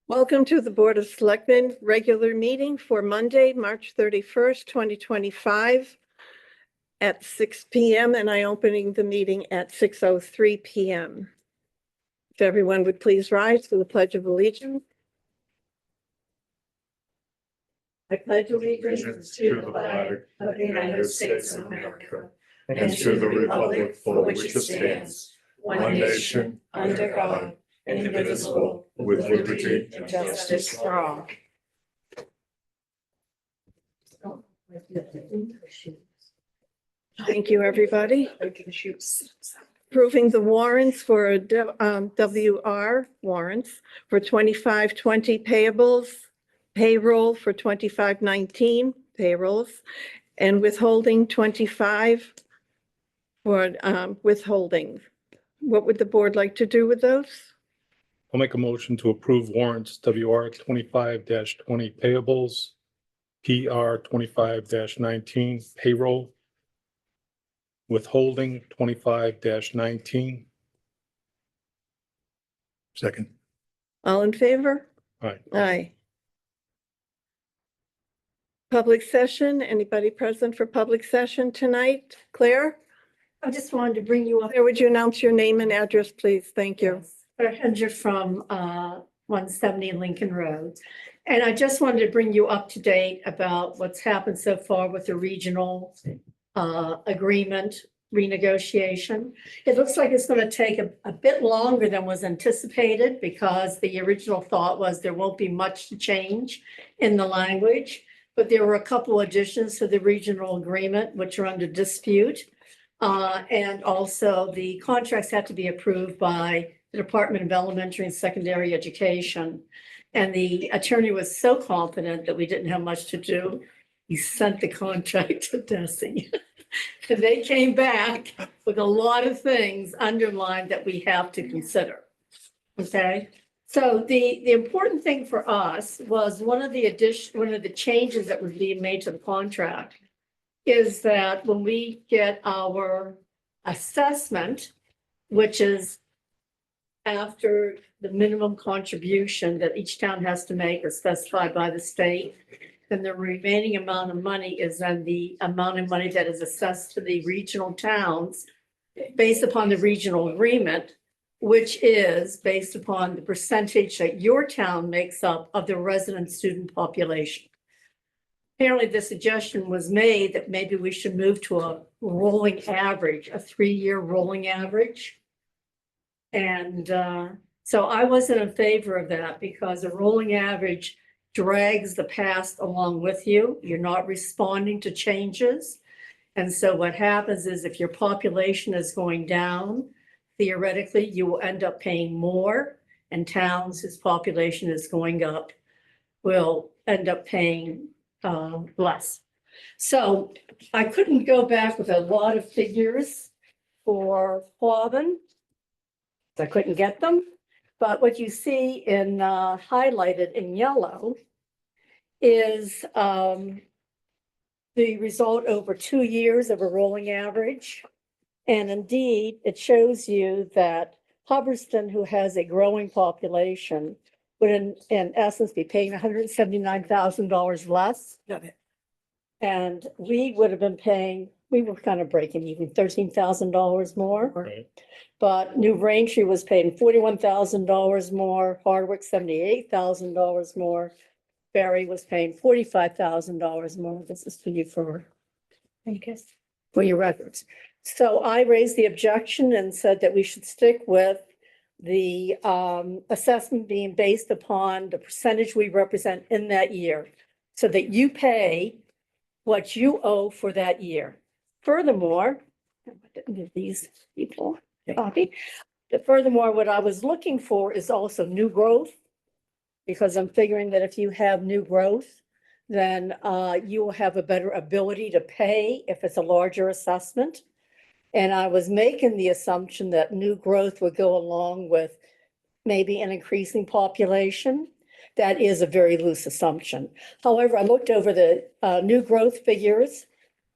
Welcome to the Board of Selectmen regular meeting for Monday, March 31st, 2025 at 6 p.m. and I'm opening the meeting at 6:03 p.m. If everyone would please rise for the Pledge of Allegiance. I pledge allegiance to the flag of the United States of America and to the republic for which it stands, one nation, under God, indivisible, with liberty and justice for all. Thank you, everybody. Approving the warrants for WR warrants for 2520 payables, payroll for 2519 payrolls, and withholding 25 for withholding. What would the board like to do with those? I'll make a motion to approve warrants WR 25-20 payables, PR 25-19 payroll, withholding 25-19. Second. All in favor? Aye. Aye. Public session, anybody present for public session tonight? Claire? I just wanted to bring you up. Claire, would you announce your name and address, please? Thank you. Hedger from 170 Lincoln Road. And I just wanted to bring you up to date about what's happened so far with the regional agreement renegotiation. It looks like it's going to take a bit longer than was anticipated because the original thought was there won't be much to change in the language, but there were a couple additions to the regional agreement which are under dispute. And also the contracts had to be approved by the Department of Elementary and Secondary Education. And the attorney was so confident that we didn't have much to do. He sent the contract to DESE. And they came back with a lot of things underlined that we have to consider. Okay. So the important thing for us was one of the changes that was being made to the contract is that when we get our assessment, which is after the minimum contribution that each town has to make as specified by the state, then the remaining amount of money is then the amount of money that is assessed to the regional towns based upon the regional agreement, which is based upon the percentage that your town makes up of the resident student population. Apparently, the suggestion was made that maybe we should move to a rolling average, a 3-year rolling average. And so I wasn't in favor of that because a rolling average drags the past along with you. You're not responding to changes. And so what happens is if your population is going down, theoretically, you will end up paying more, and towns whose population is going up will end up paying less. So I couldn't go back with a lot of figures for Quabbin. I couldn't get them, but what you see in highlighted in yellow is the result over 2 years of a rolling average. And indeed, it shows you that Hubbardston, who has a growing population, would in essence be paying $179,000 less. Got it. And we would have been paying, we were kind of breaking even $13,000 more. Right. But New Braintree was paying $41,000 more, Hardwick $78,000 more. Barry was paying $45,000 more. This is for you for your records. So I raised the objection and said that we should stick with the assessment being based upon the percentage we represent in that year, so that you pay what you owe for that year. Furthermore, I didn't give these people a copy. Furthermore, what I was looking for is also new growth, because I'm figuring that if you have new growth, then you will have a better ability to pay if it's a larger assessment. And I was making the assumption that new growth would go along with maybe an increasing population. That is a very loose assumption. However, I looked over the new growth figures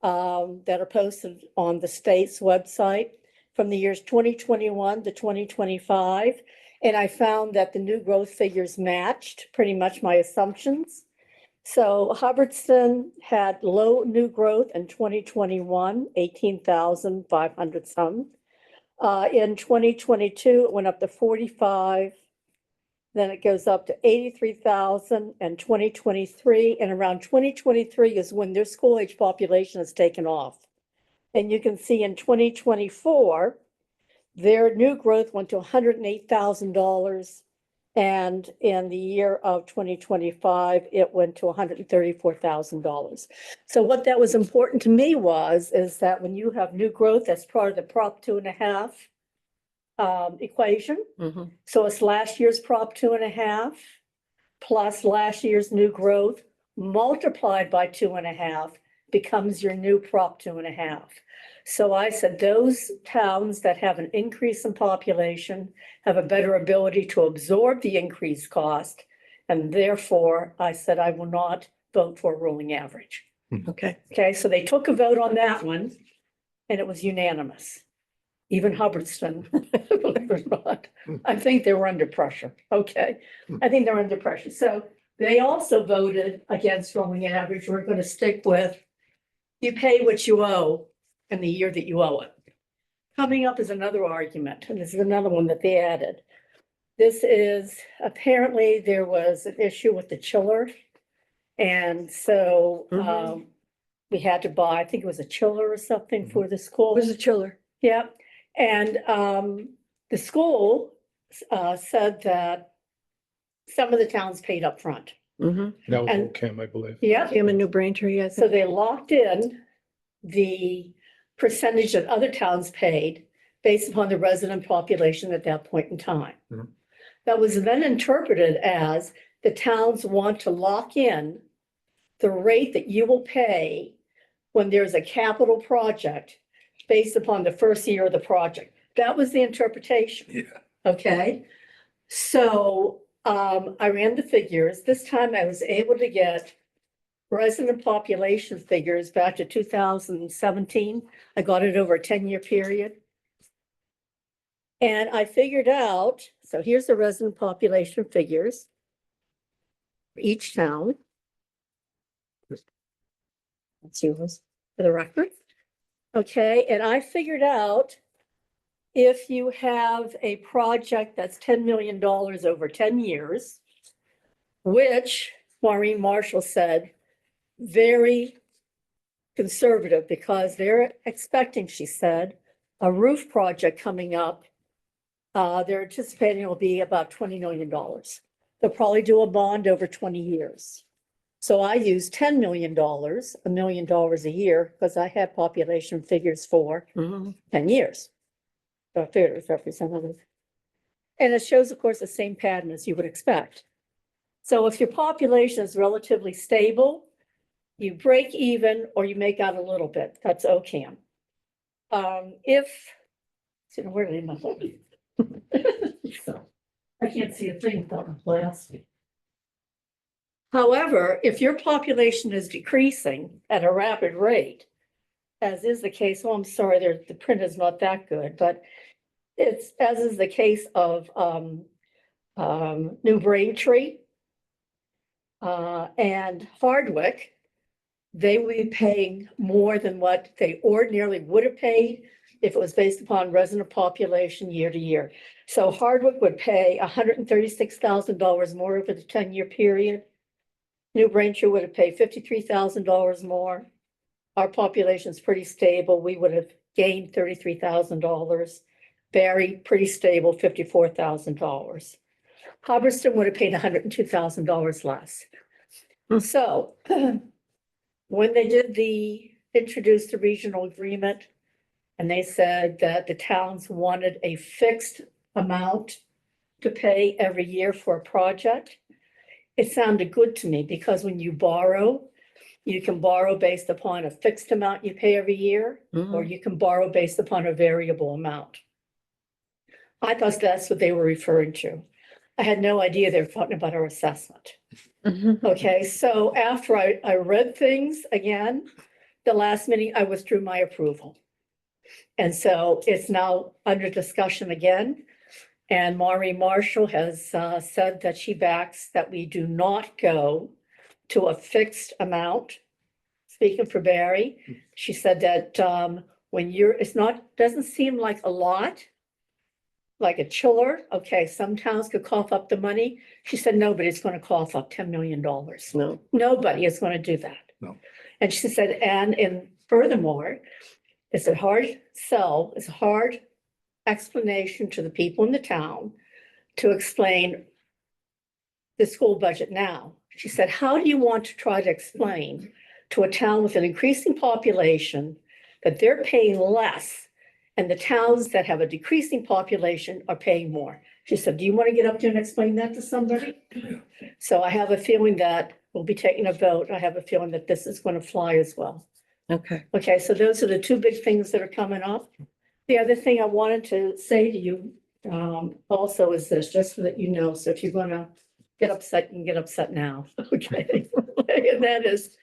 that are posted on the state's website from the years 2021 to 2025. And I found that the new growth figures matched pretty much my assumptions. So Hubbardston had low new growth in 2021, 18,500 some. In 2022, it went up to 45. Then it goes up to 83,000 in 2023, and around 2023 is when their school age population has taken off. And you can see in 2024, their new growth went to $108,000. And in the year of 2025, it went to $134,000. So what that was important to me is that when you have new growth, that's part of the Prop 2.5 equation. Mhm. So it's last year's Prop 2.5 plus last year's new growth multiplied by 2.5 becomes your new Prop 2.5. So I said those towns that have an increase in population have a better ability to absorb the increased cost. And therefore, I said I will not vote for a ruling average. Okay. Okay, so they took a vote on that one and it was unanimous. Even Hubbardston, believe it or not. I think they were under pressure. Okay, I think they're under pressure. So they also voted against rolling average. We're going to stick with you pay what you owe in the year that you owe it. Coming up is another argument, and this is another one that they added. This is apparently there was an issue with the chiller. And so Mhm. we had to buy, I think it was a chiller or something for the school. It was a chiller. Yeah, and the school said that some of the towns paid up front. Mhm. That was And- Ocam, I believe. Yeah, Came in New Braintree, yes. so they locked in the percentage that other towns paid based upon the resident population at that point in time. Mhm. That was then interpreted as the towns want to lock in the rate that you will pay when there's a capital project based upon the first year of the project. That was the interpretation. Yeah. Okay, so I ran the figures. This time I was able to get resident population figures back to 2017. I got it over a 10-year period. And I figured out, so here's the resident population figures for each town. That's yours for the record. Okay, and I figured out if you have a project that's $10 million over 10 years, which Maureen Marshall said, very conservative because they're expecting, she said, a roof project coming up. They're anticipating it will be about $20 million. They'll probably do a bond over 20 years. So I used $10 million, $1 million a year, because I had population figures for Mhm. 10 years. So I figured it was representative. And it shows, of course, the same pattern as you would expect. So if your population is relatively stable, you break even or you make out a little bit, that's OCAM. So where did I put it? So I can't see a thing without my glasses. However, if your population is decreasing at a rapid rate, as is the case, oh, I'm sorry, the print is not that good, but it's, as is the case of New Braintree and Hardwick, they will be paying more than what they ordinarily would have paid if it was based upon resident population year to year. So Hardwick would pay $136,000 more over the 10-year period. New Braintree would have paid $53,000 more. Our population's pretty stable. We would have gained $33,000. Barry, pretty stable, $54,000. Hubbardston would have paid $102,000 less. Hmm. So when they introduced the regional agreement, and they said that the towns wanted a fixed amount to pay every year for a project, it sounded good to me because when you borrow, you can borrow based upon a fixed amount you pay every year, or Mhm. you can borrow based upon a variable amount. I thought that's what they were referring to. I had no idea they were talking about our assessment. Mhm. Okay, so after I read things again, the last meeting, I withdrew my approval. And so it's now under discussion again. And Maureen Marshall has said that she backs that we do not go to a fixed amount. Speaking for Barry, she said that when it's not, doesn't seem like a lot, like a chiller. Okay, some towns could cough up the money. She said nobody's going to cough up $10 million. No. Nobody is going to do that. No. And she said, and furthermore, it's a hard sell, it's a hard explanation to the people in the town to explain the school budget now. She said, how do you want to try to explain to a town with an increasing population that they're paying less and the towns that have a decreasing population are paying more? She said, do you want to get up there and explain that to somebody? So I have a feeling that we'll be taking a vote. I have a feeling that this is going to fly as well. Okay. Okay, so those are the two big things that are coming up. The other thing I wanted to say to you also is this, just so that you know, so if you're gonna get upset, you can get upset now, okay? And that is,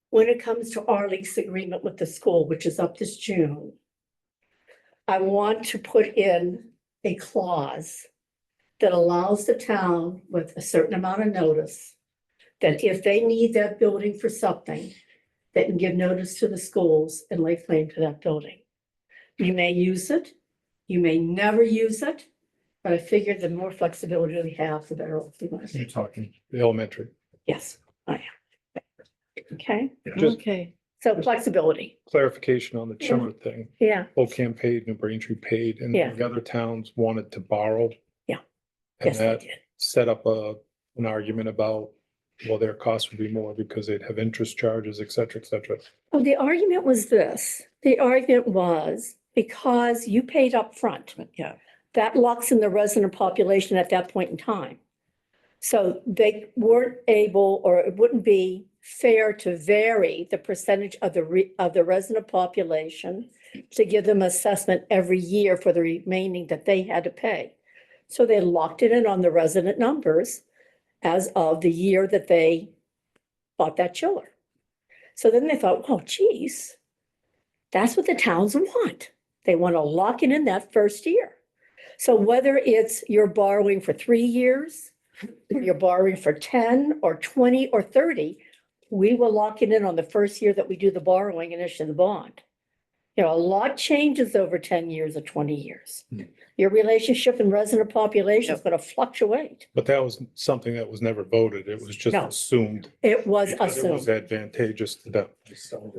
when it comes to our lease agreement with the school, which is up this June, I want to put in a clause that allows the town with a certain amount of notice that if they need that building for something, they can give notice to the schools and lay claim to that building. You may use it, you may never use it, but I figured the more flexibility we have, the better off we want. You're talking the elementary. Yes, I am. Okay, Just Okay. so flexibility, clarification on the chiller thing. yeah, Ocam paid, New Braintree paid, and Yeah. the other towns wanted to borrow. Yeah. And yes, I that did. set up an argument about, well, their cost would be more because they'd have interest charges, et cetera, et cetera. Oh, the argument was this, the argument was because you paid up front. Yeah. That locks in the resident population at that point in time. So they weren't able, or it wouldn't be fair to vary the percentage of the resident population to give them assessment every year for the remaining that they had to pay. So they locked it in on the resident numbers as of the year that they bought that chiller. So then they thought, oh, geez, that's what the towns want. They want to lock it in that first year. So whether it's you're borrowing for 3 years, or you're borrowing for 10 or 20 or 30, we will lock it in on the first year that we do the borrowing and issue the bond. You know, a lot changes over 10 years or 20 years. Your relationship and resident population is going to fluctuate. But that was something that was never voted. It was just No. assumed. It was Because it was assumed, advantageous to them.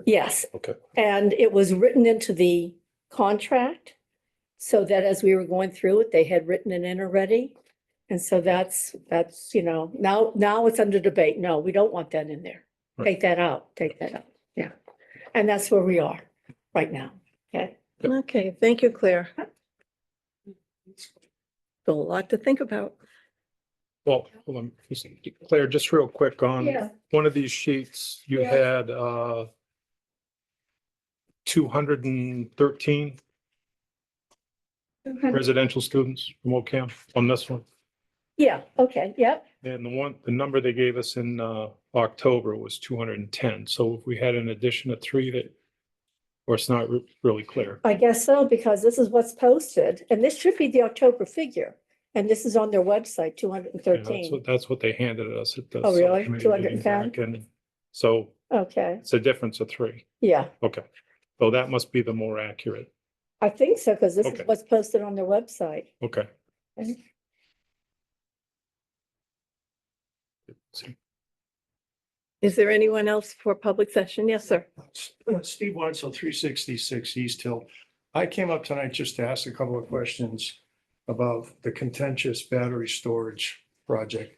yes. Okay. And it was written into the contract so that as we were going through it, they had written it in already. And so that's, you know, now it's under debate. No, we don't want that in there. Right. Take that out, yeah. And that's where we are right now, okay? Okay, thank you, Claire. Still a lot to think about. Well, hold on. Claire, just real quick on Yeah. one of these sheets, you Yeah. had 213 residential students from Ocam on this one. Yeah, okay, yep. And the number they gave us in October was 210. So if we had an addition of 3 that, or it's not really clear. I guess so, because this is what's posted, and this should be the October figure. And this is on their website, 213. That's what they handed us at the. Oh, really? subcommittee 210? meeting back, and so Okay, it's a difference of 3. yeah, Okay. So that must be the more accurate. I think so, because this is Okay. what's posted on their website. Okay. Okay. Is there anyone else for public session? Yes, sir. Steve Weitzel, 366 East Hill. I came up tonight just to ask a couple of questions about the contentious battery storage project.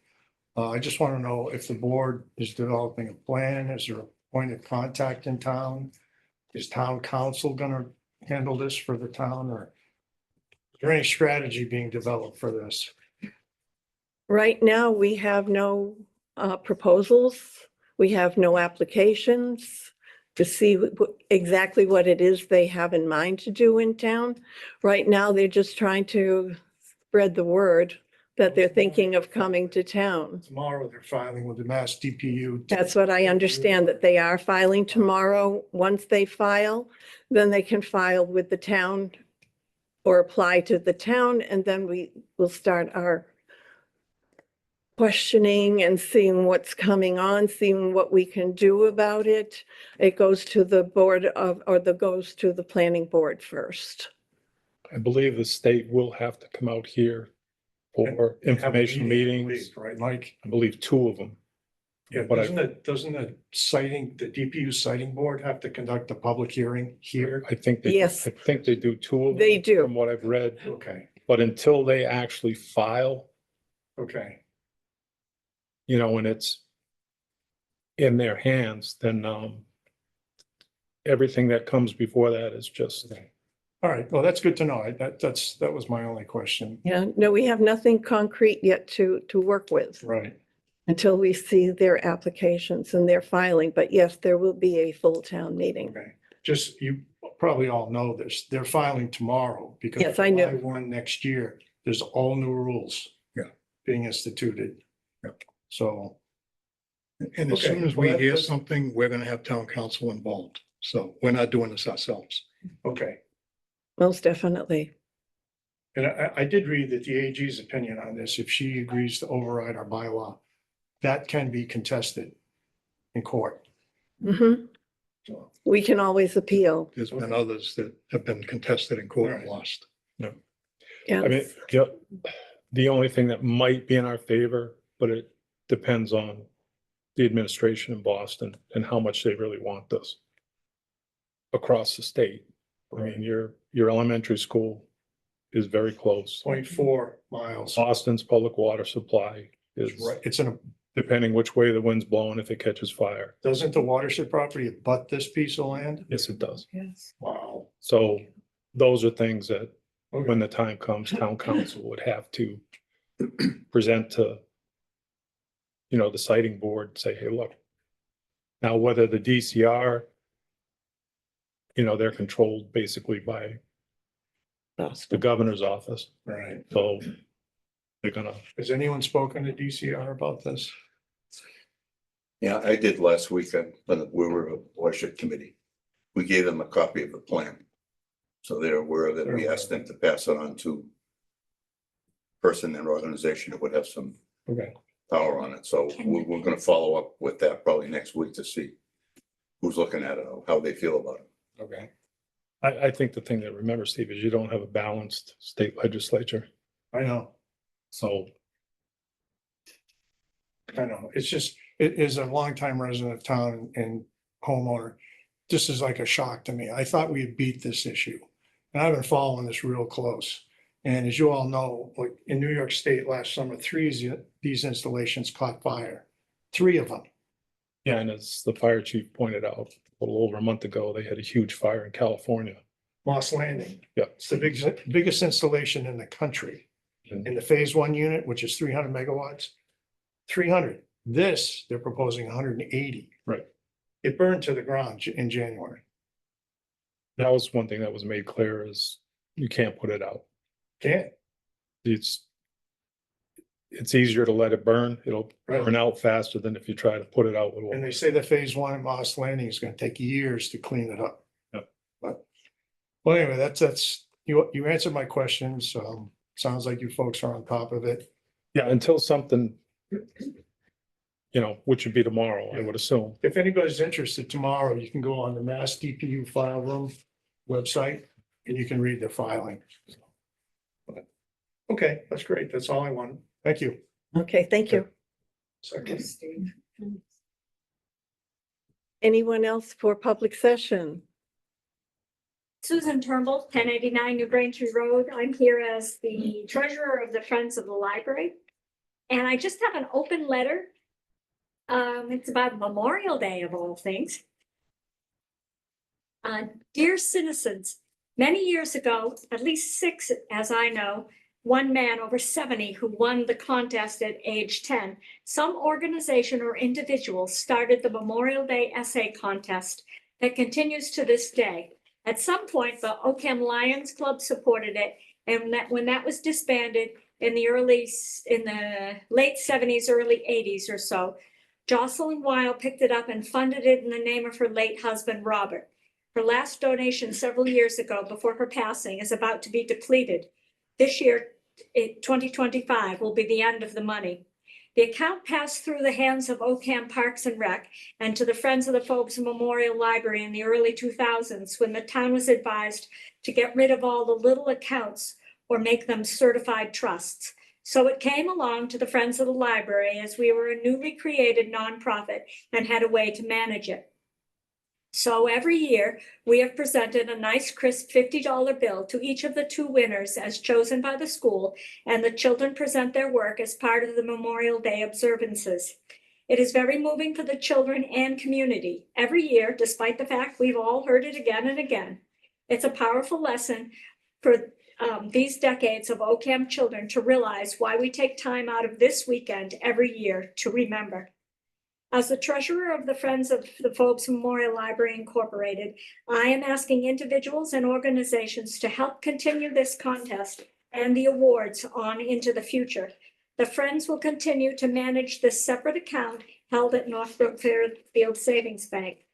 I just want to know if the board is developing a plan. Is there a point of contact in town? Is town council going to handle this for the town, or is there any strategy being developed for this? Right now, we have no proposals. We have no applications to see exactly what it is they have in mind to do in town. Right now, they're just trying to spread the word that they're thinking of coming to town. Tomorrow, they're filing with the Mass DPU. That's what I understand, that they are filing tomorrow. Once they file, then they can file with the town or apply to the town, and then we will start our questioning and seeing what's coming on, seeing what we can do about it. It goes to the board of, or the goes to the planning board first. I believe the state will have to come out here for Have a information meeting, meetings. right, Mike? I believe 2 of them. Yeah, But doesn't the siting, the DPU siting board have to conduct a public hearing here? I think they, Yes. I think they do 2 of them. They do. From what I've read, Okay, but until they actually file, okay, you know, when it's in their hands, then everything that comes before that is just, okay. All right, well, that's good to know. That was my only question. Yeah, no, we have nothing concrete yet to work with Right, until we see their applications and their filing. But yes, there will be a full town meeting. okay. Just, you probably all know this. They're filing tomorrow because Yes, I know. July 1 next year, there's all new rules. Yeah. Being instituted. Yeah. So, And as Okay, soon as well, we that- hear that's- something, we're gonna have town council involved. So we're not doing this ourselves. okay. Most definitely. And I did read that the AG's opinion on this, if she agrees to override our bylaw, that can be contested in court. Mhm. So, We can always appeal. There's been others that have been contested in court and Right. lost. I mean, Yes. yeah, the only thing that might be in our favor, but it depends on the administration in Boston and how much they really want this across the state. I mean, your elementary school is very close. 0.4 miles. Boston's public water supply It's is, right, it's in a, depending which way the wind's blowing, if it catches fire. doesn't the watershed property abut this piece of land? Yes, it does. Yes. Wow. So those are things that Okay. when the time comes, town council would have to present to, you know, the siting board, say, hey, look. Now, whether the DCR, you know, they're controlled basically by the governor's office, Right. so they're gonna, Has anyone spoken to DCR about this? Yeah, I did last weekend when we were a watershed committee. We gave them a copy of the plan. So they're aware that we asked them to pass it on to person and organization that would have some Okay. power on it. So we're gonna follow up with that probably next week to see who's looking at it, how they feel about it. Okay. I think the thing to remember, Steve, is you don't have a balanced state legislature, I know, so. I know. It's just, it is a longtime resident of town and homeowner. This is like a shock to me. I thought we had beat this issue. And I've been following this real close. And as you all know, like in New York State last summer, these installations caught fire. 3 of them. Yeah, and as the fire chief pointed out, a little over a month ago, they had a huge fire in California. Moss Landing. Yeah. It's the biggest installation in the country. In the phase 1 unit, which is 300 megawatts. 300. This, they're proposing 180. Right. It burned to the ground in January. That was one thing that was made clear is you can't put it out. Can't. It's easier to let it burn. It'll Right. burn out faster than if you try to put it out with And they water. say that phase 1 at Moss Landing is gonna take years to clean it up. Yep. But, well, anyway, that's, you answered my questions. Sounds like you folks are on top of it. Yeah, until something, you know, which would be tomorrow, I would assume. If anybody's interested tomorrow, you can go on the Mass DPU file room website and you can read the filing. But, okay, that's great. That's all I want. Thank you. Okay, thank you. Second. Anyone else for public session? Susan Turnbull, 1089 New Braintree Road. I'm here as the treasurer of the Friends of the Library. And I just have an open letter. It's about Memorial Day of all things. Dear citizens, many years ago, at least 6, as I know, one man over 70 who won the contest at age 10, some organization or individual started the Memorial Day essay contest that continues to this day. At some point, the Ocam Lions Club supported it, and when that was disbanded in the late 70s, early 80s or so, Jocelyn Weil picked it up and funded it in the name of her late husband, Robert. Her last donation several years ago before her passing is about to be depleted. This year, 2025, will be the end of the money. The account passed through the hands of Ocam Parks and Rec and to the Friends of the Phobes Memorial Library in the early 2000s, when the town was advised to get rid of all the little accounts or make them certified trusts. So it came along to the Friends of the Library as we were a newly created nonprofit and had a way to manage it. So every year, we have presented a nice crisp $50 bill to each of the 2 winners as chosen by the school, and the children present their work as part of the Memorial Day observances. It is very moving for the children and community. Every year, despite the fact we've all heard it again and again, it's a powerful lesson for these decades of Ocam children to realize why we take time out of this weekend every year to remember. As the treasurer of the Friends of the Phobes Memorial Library Incorporated, I am asking individuals and organizations to help continue this contest and the awards on into the future. The Friends will continue to manage this separate account held at Northbrook Fairfield Savings Bank.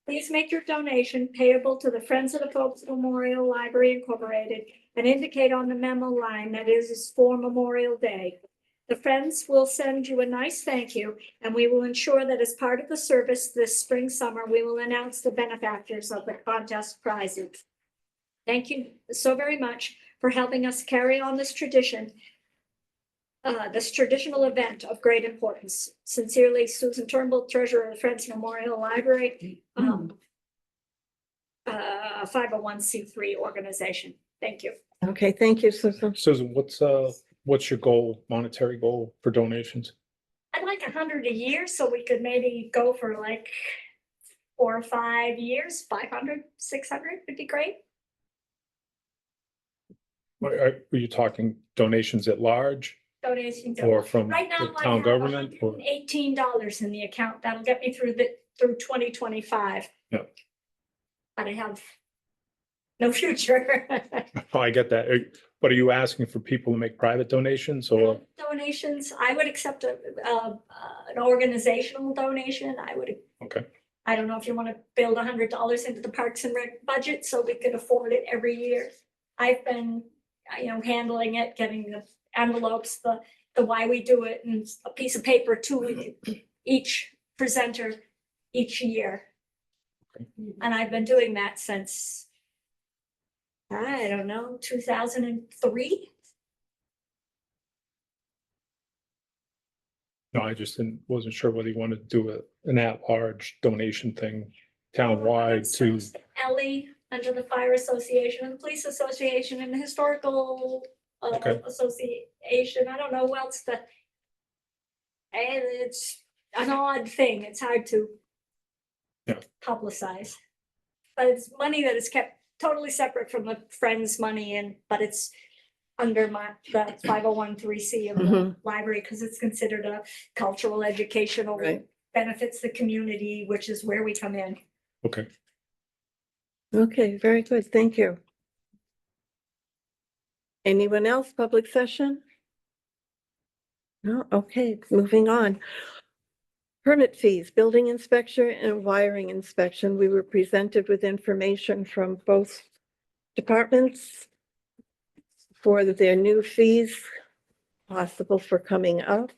Please make your donation payable to the Friends of the Phobes Memorial Library Incorporated and indicate on the memo line that it is for Memorial Day. The Friends will send you a nice thank you, and we will ensure that as part of the service this spring, summer, we will announce the benefactors of the contest prizes. Thank you so very much for helping us carry on this tradition, this traditional event of great importance. Sincerely, Susan Turnbull, Treasurer of the Friends Memorial Library, 501c3 organization. Thank you. Okay, thank you, Susan. Susan, what's your goal, monetary goal for donations? I'd like 100 a year, so we could maybe go for like 4 or 5 years, 500, 600 would be great. Are you talking donations at large Donations. or from Right now, the I town have government? Or $118 in the account. That'll get me through 2025. Yeah. But I have no future. Oh, I get that. But are you asking for people to make private donations or? Donations, I would accept an organizational donation. Okay, I don't know if you want to build $100 into the Parks and Rec budget so we can afford it every year. I've been, handling it, getting the envelopes, the why we do it, and a piece of paper to each presenter each year. And I've been doing that since, I don't know, 2003. no, I just wasn't sure whether you wanted to do an at-large donation thing townwide to, Ellie, under the Fire Association, and the Police Association, and the Historical Okay. Association. I don't know who else and it's an odd thing. It's hard to Yeah. publicize. But it's money that is kept totally separate from the Friends money, but it's under the 501(c)(3) of the Mhm. library, because it's considered a cultural, educational, Right. benefits the community, which is where we come in. okay. Okay, very good. Thank you. Anyone else? Public session? No? Okay, moving on. Permit fees, building inspection and wiring inspection. We were presented with information from both departments for their new fees possible for coming up.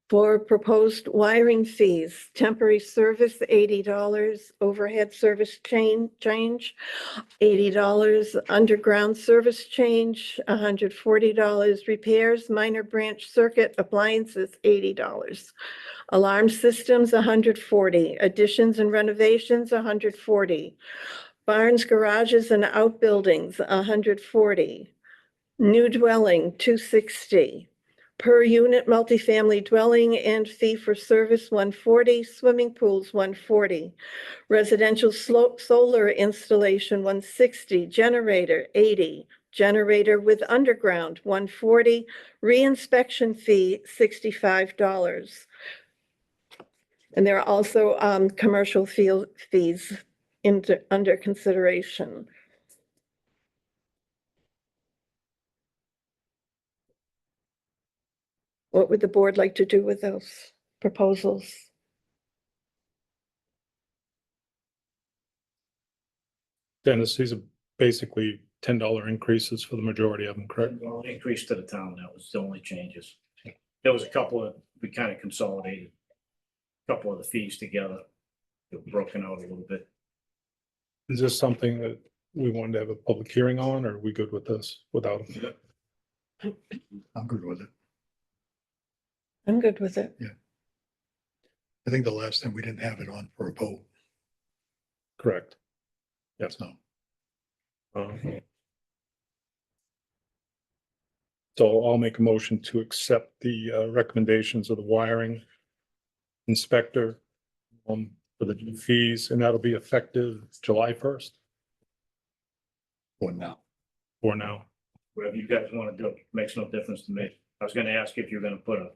For proposed wiring fees, temporary service, $80, overhead service change, $80, underground service change, $140, repairs, minor branch circuit appliances, $80. Alarm systems, $140, additions and renovations, $140. Barns, garages, and outbuildings, $140. New dwelling, $260. Per unit multifamily dwelling and fee for service, $140. Swimming pools, $140. Residential solar installation, $160. Generator, $80. Generator with underground, $140. Reinspection fee, $65. And there are also commercial fees under consideration. What would the board like to do with those proposals? Dennis, these are basically $10 increases for the majority of them, correct? Well, increase to the town, that was the only changes. There was a couple of, we kind of consolidated a couple of the fees together, they were broken out a little bit. Is this something that we wanted to have a public hearing on, or are we good with this without? it? I'm good with it. I'm good with it. I think the last time we didn't have it on for a vote. Correct. Yes. So So I'll make a motion to accept the recommendations of the wiring inspector for the new fees, and that'll be effective July 1st for now. or now. Whatever you guys want to do, makes no difference to me. I was gonna ask if you're gonna put a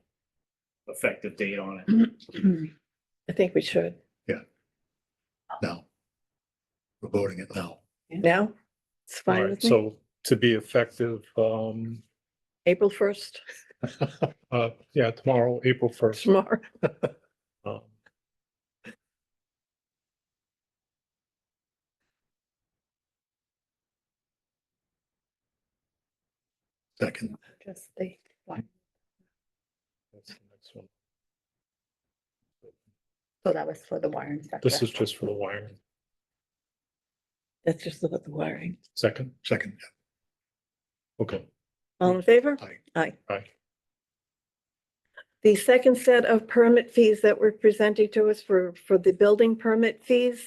effective date on it. I think we should. Now. We're voting it now. Now, it's All fine right, with me. so to be effective, April 1st, yeah, tomorrow, April 1st. tomorrow. Um, Second, Just the one. that's the next one. So that was for the wire inspector. This is just for the wiring. That's just about the wiring. Second, second, okay, All in favor? Aye. Aye. aye. The second set of permit fees that were presented to us for the building permit fees.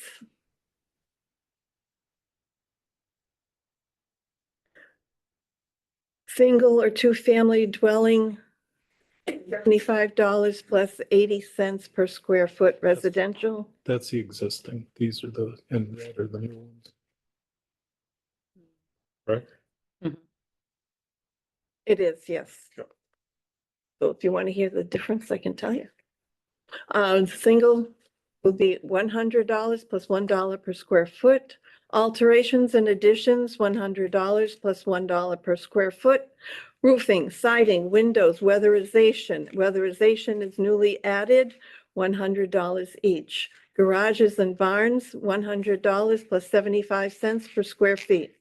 Single or two-family dwelling, $75 plus 80 cents per square foot residential. That's the existing. These are the, and red are the new ones. Right? It is, yes. Sure. So if you want to hear the difference, I can tell you. Single will be $100 plus $1 per square foot. Alterations and additions, $100 plus $1 per square foot. Roofing, siding, windows, weatherization. Weatherization is newly added, $100 each. Garages and barns, $100 plus 75 cents per square feet.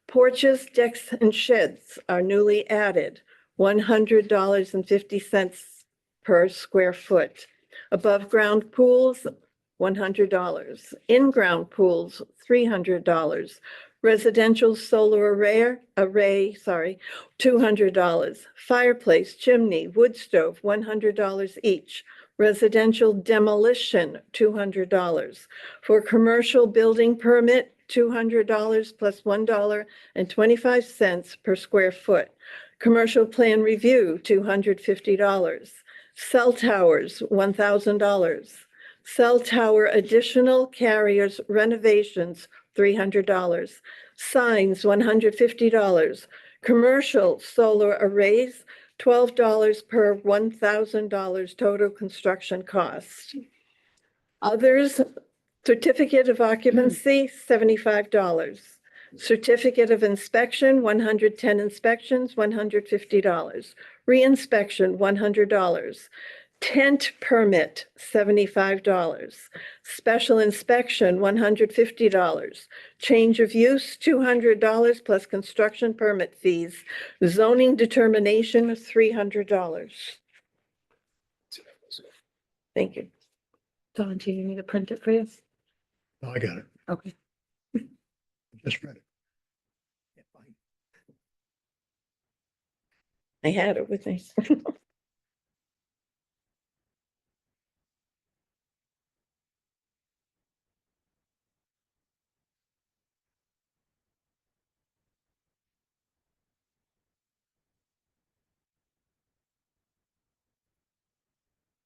Porches, decks, and sheds are newly added, $100.50 per square foot. Above-ground pools, $100. In-ground pools, $300. Residential solar array, $200. Fireplace, chimney, wood stove, $100 each. Residential demolition, $200. For commercial building permit, $200 plus $1.25 per square foot. Commercial plan review, $250. Cell towers, $1,000. Cell tower additional carriers renovations, $300. Signs, $150. Commercial solar arrays, $12 per $1,000 total construction cost. Others, certificate of occupancy, $75. Certificate of inspection, 110 inspections, $150. Reinspection, $100. Tent permit, $75. Special inspection, $150. Change of use, $200 plus construction permit fees. Zoning determination, $300. Thank you. Don, do you need me to print it for you? no, I got it. Okay. Just read it. Yeah, fine. I had it with me.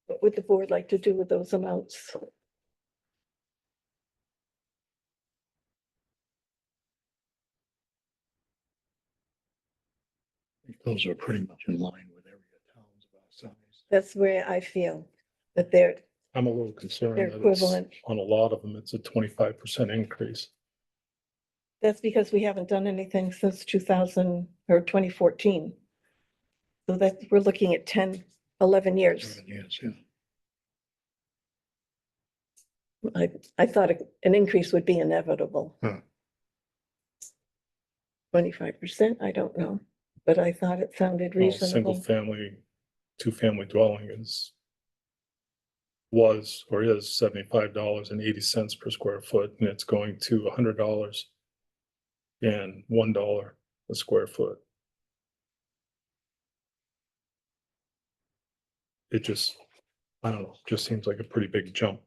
What would the board like to do with those amounts? Those are pretty much in line with every towns of our size. That's where I feel that they're I'm a little concerned They're that it's, equivalent. on a lot of them, it's a 25% increase. That's because we haven't done anything since 2000 or 2014. So that we're looking at 10, 11 years. Yes, yeah. I thought an increase would be inevitable. Huh. 25%, I don't know, but I thought it sounded Well, single reasonable. family, two-family dwelling was or is $75.80 per square foot, and it's going to $100 and $1 a square foot. It just, I don't know, just seems like a pretty big jump.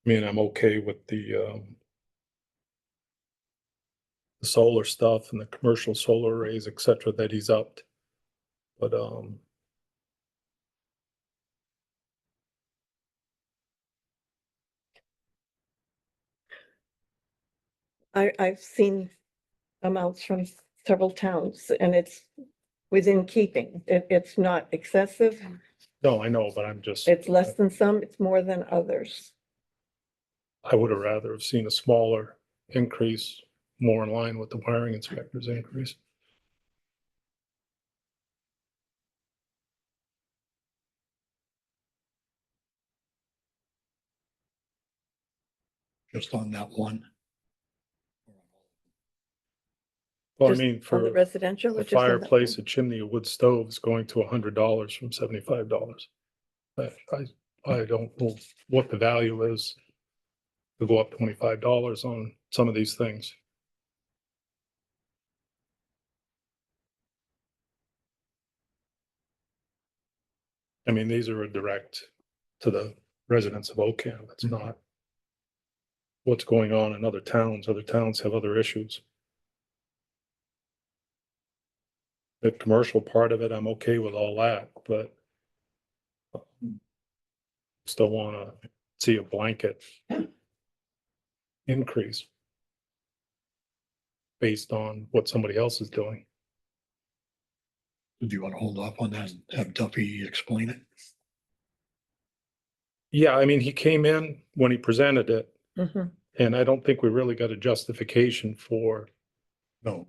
I mean, I'm okay with the solar stuff and the commercial solar arrays, et cetera, that he's upped. But, I've seen amounts from several towns and it's within keeping. It's not excessive. no, I know, but I'm just. It's less than some, it's more than others. I would have rather have seen a smaller increase, more in line with the wiring inspector's increase. Just on that one. Well, I Just mean, on for the residential. a or just on that fireplace, one? a chimney, a wood stove is going to $100 from $75. I don't know what the value is to go up $25 on some of these things. I mean, these are a direct to the residents of Ocam. It's not what's going on in other towns. Other towns have other issues. The commercial part of it, I'm okay with all that, but still wanna see a blanket increase based on what somebody else is doing. Do you want to hold off on that and have Duffy explain it? Yeah, I mean, he came in when he presented it, Mhm. and I don't think we really got a justification for, No.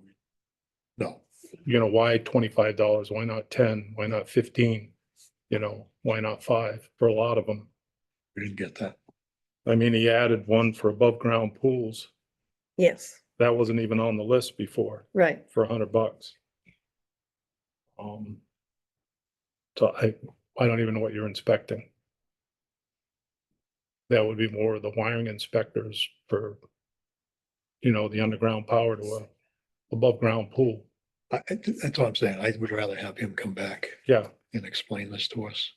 No, why $25? Why not 10? Why not 15? Why not 5 for a lot of them? we didn't get that. I mean, he added one for above ground pools. Yes, That wasn't even on the list before right. for $100. So I don't even know what you're inspecting. That would be more of the wiring inspectors for, the underground power to a above ground pool. That's what I'm saying. I would rather have him come back Yeah, and explain this to us.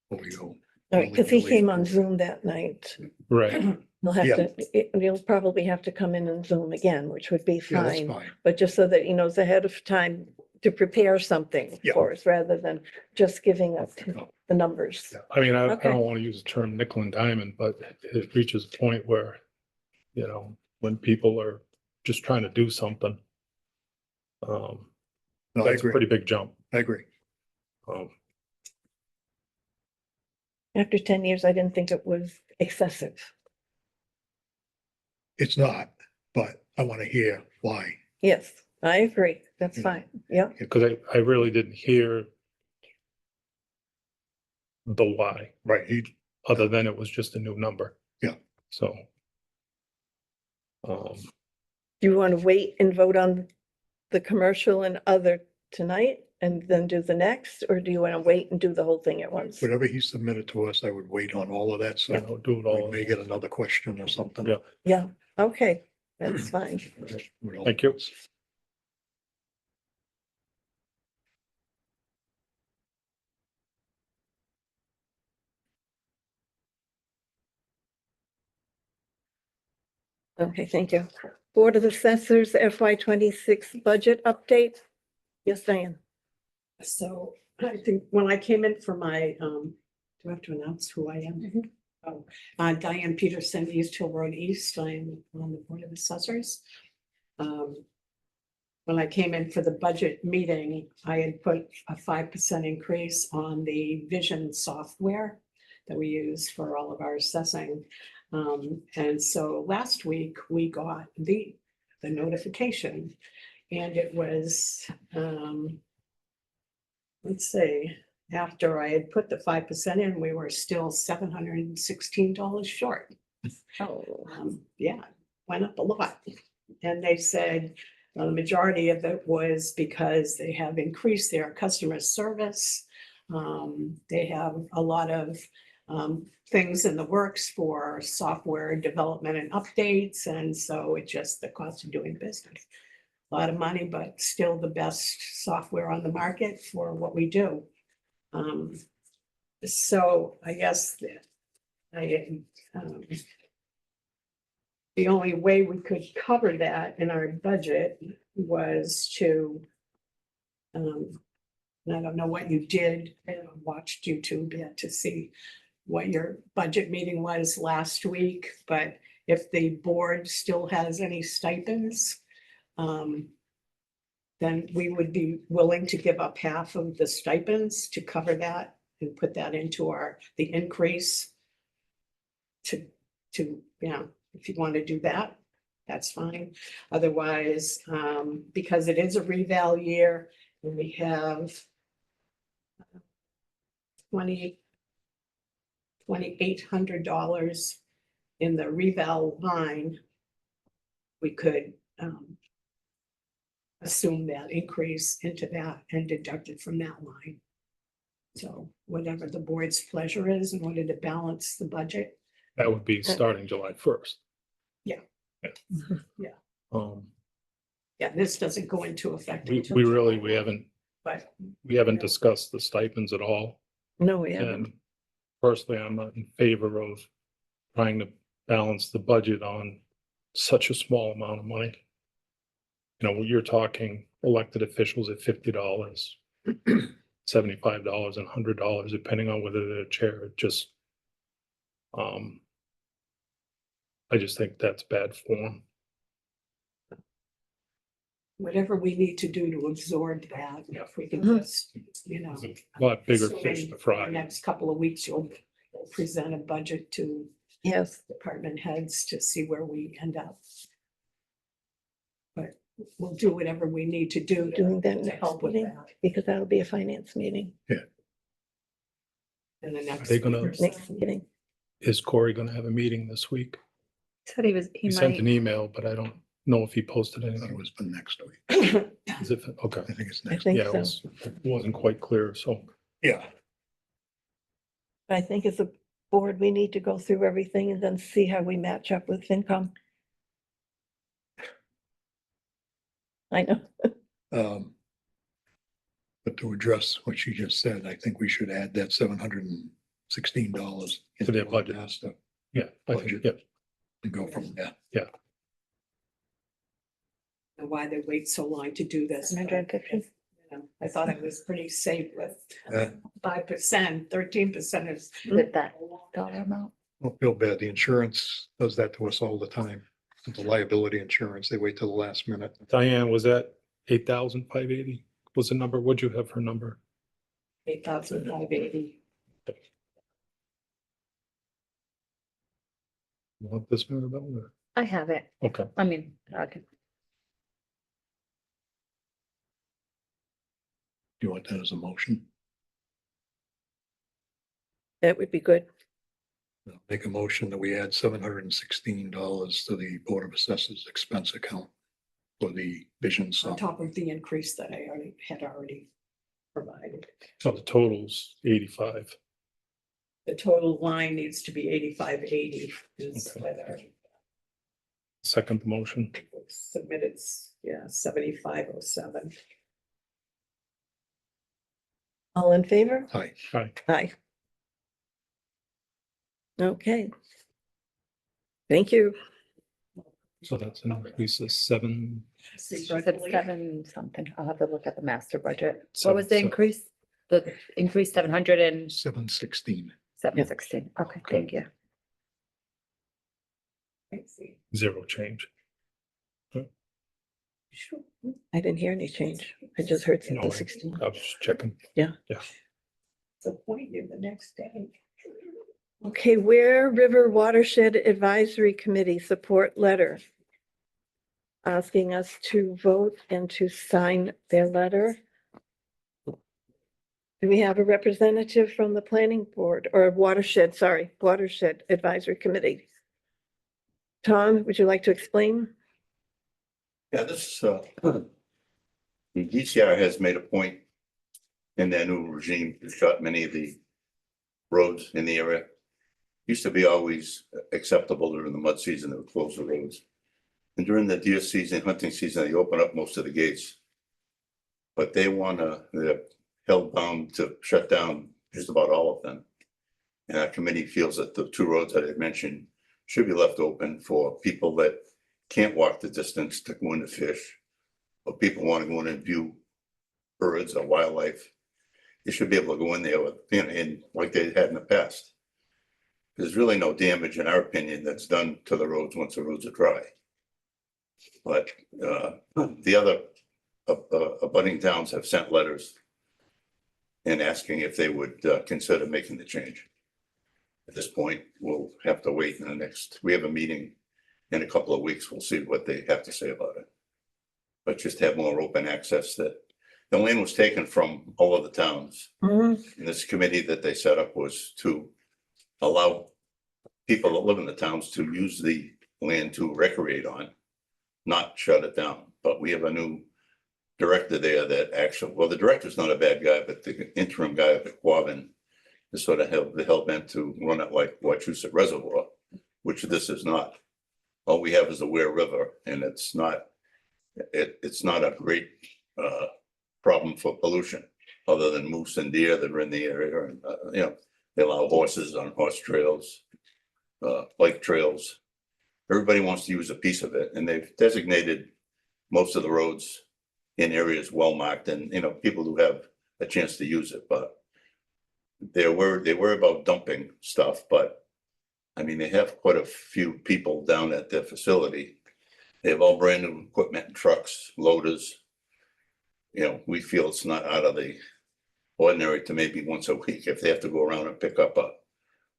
Before we go. Because he came on Zoom that night. right. He'll have Yeah. to, he'll probably have to come in and Zoom again, which would be Yeah, that's fine. fine. But just so that he knows ahead of time to prepare something Yeah. for us, rather than just giving us the numbers. Yeah. I mean, I Okay. don't want to use the term nickel and diamond, but it reaches a point where, when people are just trying to do something. No, I That's a agree. pretty big jump. I agree. After 10 years, I didn't think it was excessive. It's not, but I want to hear why. Yes, I agree. That's Yeah. fine. Yeah, Because I really didn't hear the why, Right, other than it was just a new number. Yeah. So. do you want to wait and vote on the commercial and other tonight and then do the next? Or do you want to wait and do the whole thing at once? whatever he submitted to us, I would wait on all of that, so Do it we all. may get another question or something. Yeah. Yeah, okay, that's fine. Thank you. Okay, thank you. Board of Assessors FY 26 budget update. Yes, Diane. So I think when I came in for my, do I have to announce who I am? Oh, Diane Peterson, East Hill Road East. I'm on the Board of Assessors. When I came in for the budget meeting, I had put a 5% increase on the vision software that we use for all of our assessing. And so last week we got the notification, and it was, let's see, after I had put the 5% in, we were still $716 short. Oh, Yeah, went up a lot. And they said the majority of it was because they have increased their customer service. They have a lot of things in the works for software development and updates. And so it just the cost of doing business. A lot of money, but still the best software on the market for what we do. So I guess that the only way we could cover that in our budget was to, and I don't know what you did, I haven't watched YouTube yet to see what your budget meeting was last week, but if the board still has any stipends, then we would be willing to give up half of the stipends to cover that and put that into the increase to, if you want to do that, that's fine. Otherwise, because it is a reval year and we have $2,800 in the reval line, we could assume that increase into that and deduct it from that line. So whatever the board's pleasure is in order to balance the budget. That would be starting July 1st. Yeah. Yeah. Yeah, this doesn't go into effect. We until really, July, but we haven't discussed the stipends at all. No, we haven't. And personally, I'm not in favor of trying to balance the budget on such a small amount of money. You know, you're talking elected officials at $50, $75 and $100, depending on whether they're chair. It just, I just think that's bad form. whatever we need to do to absorb that, if we can Mhm. just, It's a lot bigger fish assuming to in fry. the next couple of weeks, you'll present a budget to Yes, department heads to see where we end up. But we'll do whatever we need to do doing that to next help with meeting, that because that'll be a finance meeting, in the next. they gonna- week or so. next meeting. Is Corey gonna have a meeting this week? Said he He sent might. an email, but I don't know if he posted It anything. was for next week. Is it, okay, I think it's I next. think yeah, it so. wasn't quite clear, so. Yeah. I think as a board, we need to go through everything and then see how we match up with FinCom. I know. But to address what she just said, I think we should add that $716. To their budget. Yeah, I think, Budget. yeah, And go from there. And why they wait so long to do this. but, 150? I thought it was pretty safe with Yeah. 5%, 13% is. With that dollar amount. Don't feel bad. The insurance does that to us all the time. The liability insurance, they wait till the last minute. Diane, was that 8,580? Was the number, what'd you have her number? 8,580. You want this, Maribel, or? I have it. Okay, I mean, I can. Do you want that as a motion? That would be good. Make a motion that we add $716 to the Board of Assessors expense account for the vision On software. top of the increase that I had already provided. so the total's 85. The total line needs to be 8580 is Okay. whether Second the motion. submitted, 7507. All in favor? Hi, Hi, Aye. Okay. Thank you. so that's an increase of 7. She said 7 something. I'll have to look at the master budget. What Seven- was the seven. increase? The increase 700 and 716. 716. Okay, thank you. Zero change. Sure. I didn't hear any change. I just heard No, 16. I was just checking. So point you the next day. Okay, Ware River Watershed Advisory Committee support letter. Asking us to vote and to sign their letter. Do we have a representative from the planning board or watershed, sorry, Watershed Advisory Committee? Tom, would you like to explain? Yeah, the DCR has made a point in their new regime to shut many of the roads in the area. Used to be always acceptable during the mud season, they would close the roads. And during the deer season, hunting season, they open up most of the gates. But they're held bound to shut down just about all of them. And our committee feels that the two roads that I mentioned should be left open for people that can't walk the distance to go in to fish. Or people want to go in and view birds or wildlife. They should be able to go in there with, and like they had in the past. There's really no damage, in our opinion, that's done to the roads once the roads are dry. But the other abutting towns have sent letters and asking if they would consider making the change. At this point, we'll have to wait we have a meeting in a couple of weeks. We'll see what they have to say about it. But just have more open access. That the land was taken from all of the towns. And this committee that they set up was to allow people that live in the towns to use the land to recreate on, not shut it down. But we have a new director there that actually, well, the director's not a bad guy, but the interim guy at the Quabbin is sort of hell bent to run it like Wachusett Reservoir, which this is not. All we have is the Ware River, and it's not a great problem for pollution, other than moose and deer that are in the area. And they allow horses on horse trails, bike trails. Everybody wants to use a piece of it, and they've designated most of the roads in areas well marked, and people who have a chance to use it. But they were about dumping stuff, but I mean, they have quite a few people down at their facility. They have all brand new equipment, trucks, loaders. We feel it's not out of the ordinary to maybe once a week, if they have to go around and pick up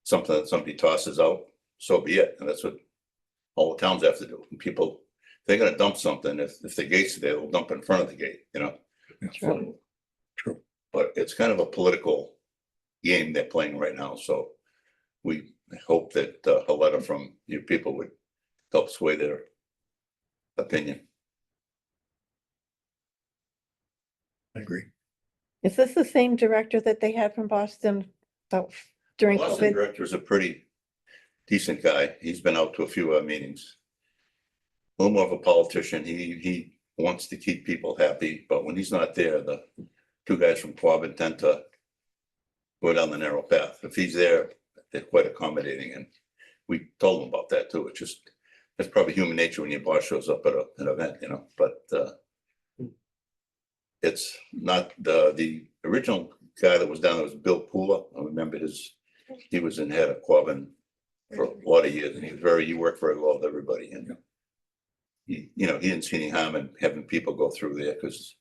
something that somebody tosses out, so be it. And that's what all the towns have to do. And people, they're gonna dump something, if the gate's there, they'll dump in front of the gate, True. But it's kind of a political game they're playing right now, so we hope that a letter from you people would help sway their opinion. I agree. Is this the same director that they had from Boston during Boston COVID? director is a pretty decent guy. He's been out to a few meetings. A little more of a politician. He wants to keep people happy, but when he's not there, the two guys from Quabbin tend to go down the narrow path. If he's there, they're quite accommodating, and we told them about that too. It's probably human nature when your boss shows up at an event, but it's not the original guy that was down there was Bill Pooler. I remember he was in head of Quabbin for a lot of years, and he worked very well with everybody, and he didn't see any harm in having people go through there, because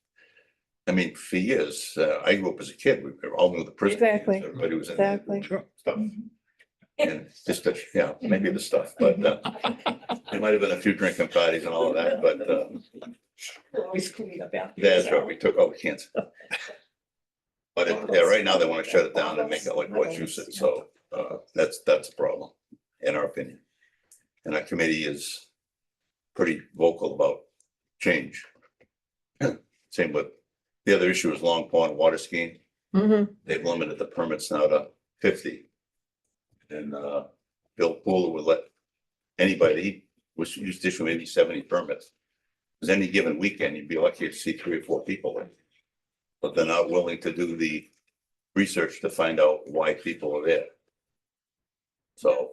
I mean, for years, I grew up as a kid, we all knew the prison. Exactly. Everybody was in there Exactly. doing stuff. And just, maybe the stuff, but there might have been a few drinking parties and all of that, but Always clean about. that's right, we took all the cans. But right now they want to shut it down and make it like Wachusett, so that's a problem, in our opinion. And our committee is pretty vocal about change. Same with the other issue is Long Pond water skiing. They've limited the permits now to 50. And Bill Pooler would let anybody, he was used to issue maybe 70 permits. Because any given weekend, you'd be lucky to see 3 or 4 people in. But they're not willing to do the research to find out why people are there. So,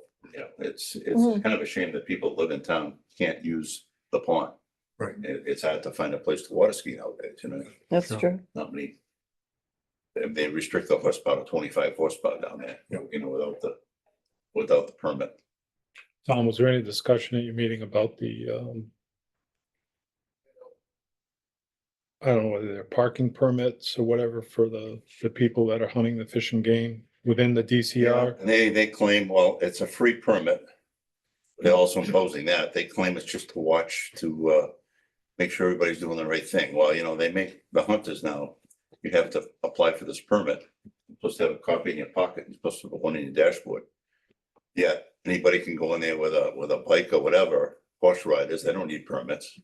it's kind of a shame that people live in town can't use the pond. Right. It's hard to find a place to water ski nowadays, That's No. true. not many. They restrict the horsepower to 25 horsepower down there, without the permit. Tom, was there any discussion at your meeting about the, I don't know whether they're parking permits or whatever for the people that are hunting the fish and game within the DCR? And they claim, well, it's a free permit. They're also imposing that. They claim it's just to watch, to make sure everybody's doing the right thing. Well, they make the hunters now, you have to apply for this permit. You're supposed to have a copy in your pocket. You're supposed to have one in your dashboard. Yet anybody can go in there with a bike or whatever, horse riders, they don't need permits.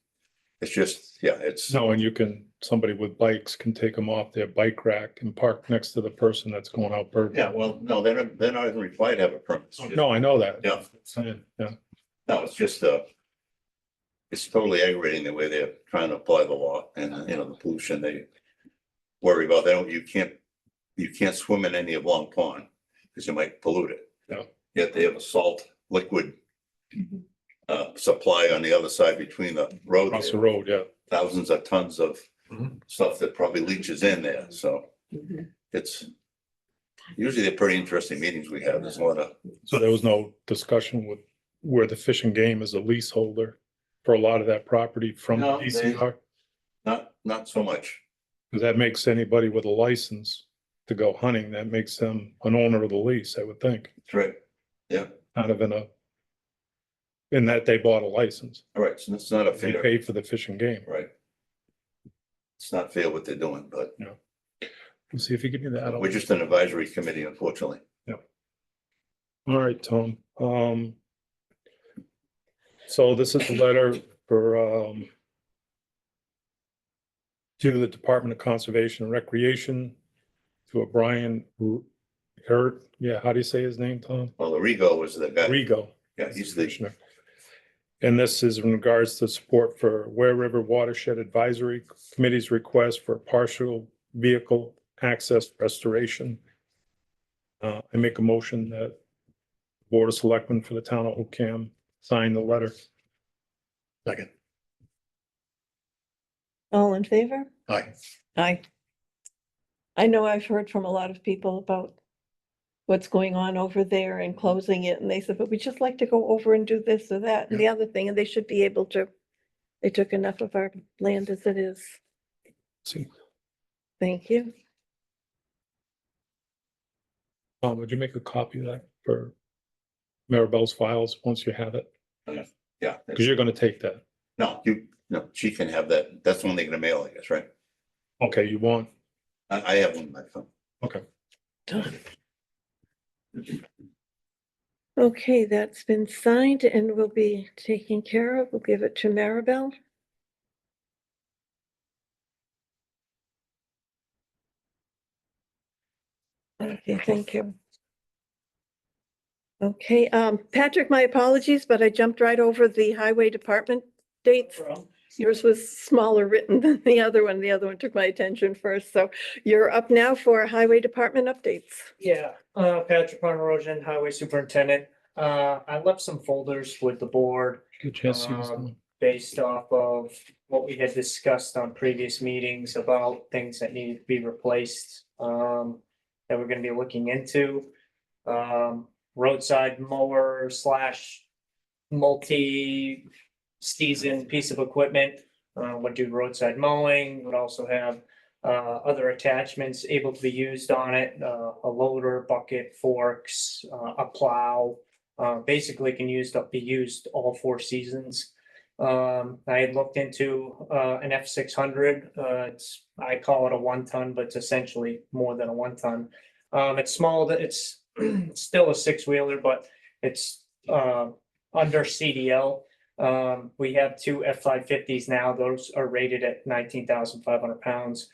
It's just, yeah, it's, No, and somebody with bikes can take them off their bike rack and park next to the person that's going out birding. yeah, well, no, they're not even required to have a permit. It's just- No, I know that. Yeah. Yeah, No, it's just, it's totally aggravating the way they're trying to apply the law and, you know, the pollution they worry about. You can't swim in any of Long Pond because you might pollute it. Yeah. Yet they have a salt liquid supply on the other side between the road. across the there. road, yeah. Thousands of tons of Mhm. stuff that probably leaches in there, so it's usually they're pretty interesting meetings we have. There's a lot of, So there was no discussion with where the Fish and Game is a leaseholder for a lot of that property from No, they- DCR? not so much. Because that makes anybody with a license to go hunting, that makes them an owner of the lease, I would think, That's right. Yeah, kind of in that they bought a license. all right. So it's not a They fair, paid for the Fish and Game. right? It's not fair what they're doing, but Let's see if you give me that. we're just an advisory committee, unfortunately. All right, Tom. So this is a letter for, to the Department of Conservation and Recreation, to a Brian Hurt. Yeah, how do you say his name, Tom? Well, the Rego was the guy. Rigo. Yeah, he's the, Commissioner. And this is in regards to support for Ware River Watershed Advisory Committee's request for partial vehicle access restoration. I make a motion that Board of Selectmen for the town of Ocam sign the letter. Second. All in favor? Aye. Aye. I know I've heard from a lot of people about what's going on over there and closing it, and they said, but we just like to go over and do this or that and the other thing, and they should be able to. They took enough of our land as it is. See, Thank you. would you make a copy of that for Maribel's files once you have it? yeah. Because you're gonna take that. No, she can have that. That's the one they're gonna mail, I guess, right? Okay, you want, I have one in my phone. okay. Done. Okay, that's been signed and will be taken care of. We'll give it to Maribel. Okay, thank you. Okay, Patrick, my apologies, but I jumped right over the highway department dates. Yours was smaller written than the other one. The other one took my attention first. So you're up now for highway department updates. Yeah, Patrick Ponderosa, Highway Superintendent. I left some folders with the board Good chance to see this one. based off of what we had discussed on previous meetings about things that needed to be replaced, that we're gonna be looking into. Roadside mower / multi-season piece of equipment, would do roadside mowing, would also have other attachments able to be used on it, a loader, bucket, forks, a plow. Basically can be used all 4 seasons. I had looked into an F600. I call it a 1-ton, but it's essentially more than a 1-ton. It's small, it's still a 6-wheeler, but it's under CDL. We have 2 F550s now. Those are rated at 19,500 pounds.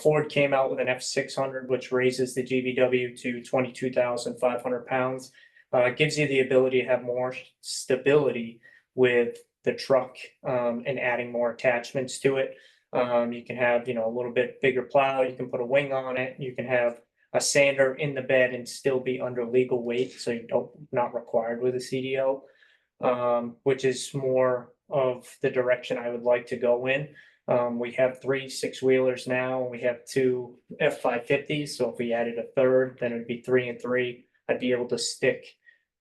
Ford came out with an F600, which raises the GVW to 22,500 pounds. It gives you the ability to have more stability with the truck, and adding more attachments to it. You can have, a little bit bigger plow, you can put a wing on it, you can have a sander in the bed and still be under legal weight, so you don't, not required with a CDL. Which is more of the direction I would like to go in. We have 3 6-wheelers now, and we have 2 F550s, so if we added a third, then it'd be 3 and 3. I'd be able to stick,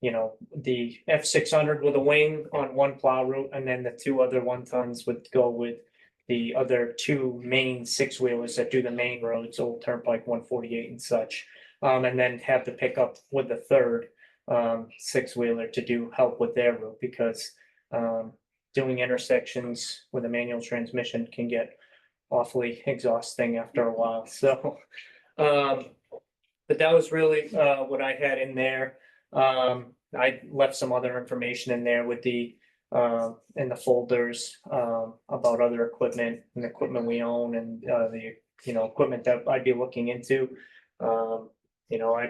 the F600 with a wing on one plow route, and then the 2 other 1-tons would go with the other 2 main 6-wheelers that do the main roads, Old Turnpike 148 and such. And then have the pickup with the third 6-wheeler to help with their route, because doing intersections with a manual transmission can get awfully exhausting after a while. So, but that was really what I had in there. I left some other information in there with the, in the folders, about other equipment and equipment we own and, the, equipment that I'd be looking into. You know,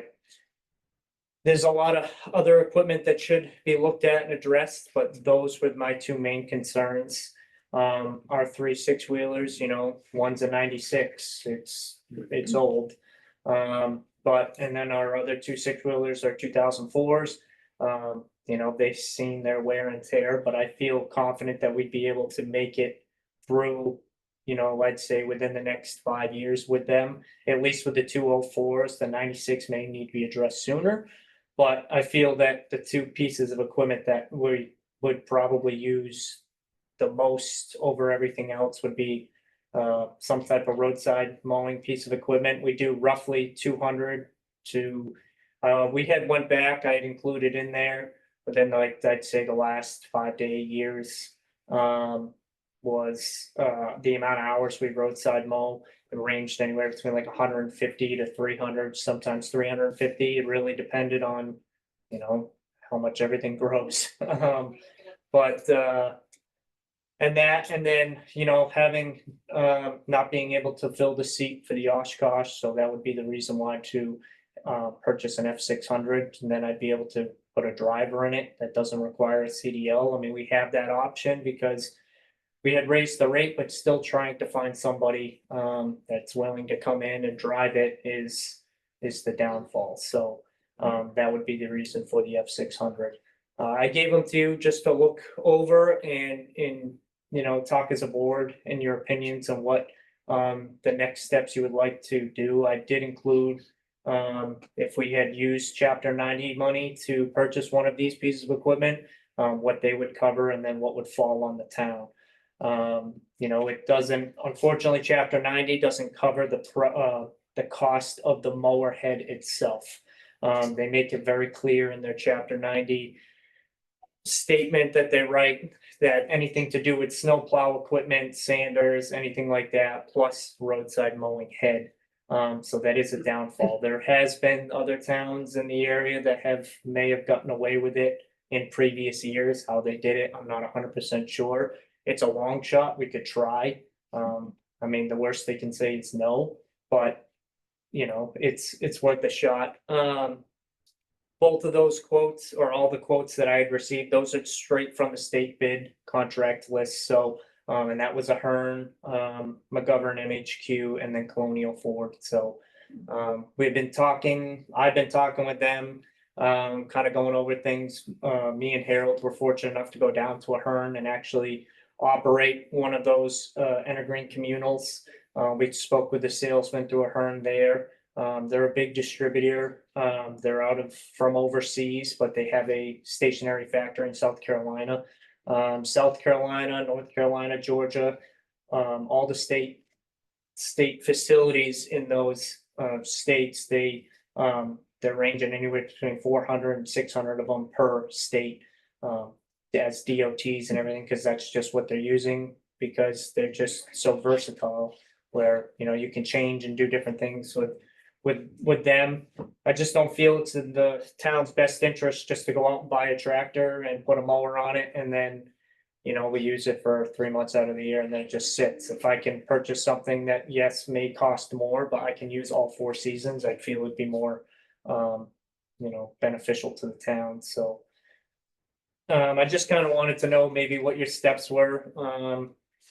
there's a lot of other equipment that should be looked at and addressed, but those were my two main concerns. Our 3 6-wheelers, one's a 96, it's old. But, and then our other 2 6-wheelers are 2004s. They've seen their wear and tear, but I feel confident that we'd be able to make it through, I'd say within the next 5 years with them, at least with the 204s. The 96 may need to be addressed sooner. But I feel that the two pieces of equipment that we would probably use the most over everything else would be some type of roadside mowing piece of equipment. We do roughly 200 to, we had went back, I had included in there, but then like I'd say the last 5 to 8 years was the amount of hours we roadside mow. It ranged anywhere between like 150 to 300, sometimes 350. It really depended on, how much everything grows. But and then, having not being able to fill the seat for the Oshkosh, so that would be the reason why to purchase an F600, and then I'd be able to put a driver in it that doesn't require a CDL. I mean, we have that option because we had raised the rate, but still trying to find somebody that's willing to come in and drive it is the downfall. So that would be the reason for the F600. I gave them to you just to look over and talk as a board in your opinions on what the next steps you would like to do. I did include if we had used Chapter 90 money to purchase one of these pieces of equipment, what they would cover and then what would fall on the town. It doesn't, unfortunately, Chapter 90 doesn't cover the cost of the mower head itself. They make it very clear in their Chapter 90 statement that they write that anything to do with snowplow equipment, sanders, anything like that, plus roadside mowing head. So that is a downfall. There has been other towns in the area that may have gotten away with it in previous years. How they did it, I'm not 100% sure. It's a long shot. We could try. I mean, the worst they can say is no, but it's worth a shot. Both of those quotes, or all the quotes that I had received, those are straight from the state bid contract list. So, and that was a Hearn, McGovern MHQ, and then Colonial Ford. So, I've been talking with them, kind of going over things. Me and Harold were fortunate enough to go down to a Hearn and actually operate one of those Entergreen communals. We spoke with the salesman through a Hearn there. They're a big distributor. They're from overseas, but they have a stationary factory in South Carolina. South Carolina, North Carolina, Georgia, all the state facilities in those states, they're ranging anywhere between 400 and 600 of them per state as DOTs and everything, because that's just what they're using, because they're just so versatile where, you can change and do different things with them. I just don't feel it's in the town's best interest just to go out and buy a tractor and put a mower on it and then, we use it for 3 months out of the year and then it just sits. If I can purchase something that, yes, may cost more, but I can use all 4 seasons, I feel it'd be more, beneficial to the town. So I just kind of wanted to know maybe what your steps were,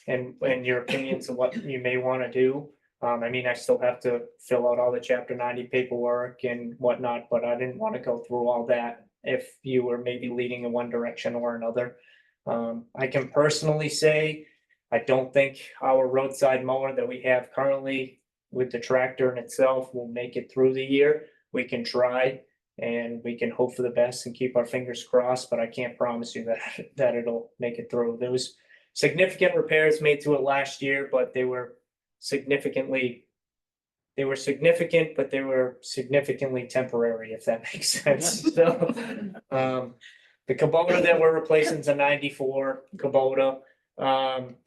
and your opinions of what you may want to do. I mean, I still have to fill out all the Chapter 90 paperwork and whatnot, but I didn't want to go through all that if you were maybe leading in one direction or another. I can personally say, I don't think our roadside mower that we have currently with the tractor in itself will make it through the year. We can try and we can hope for the best and keep our fingers crossed, but I can't promise you that it'll make it through. There was significant repairs made to it last year, but they were significant, but they were significantly temporary, if that makes sense. So, the Kubota that we're replacing is a 94 Kubota.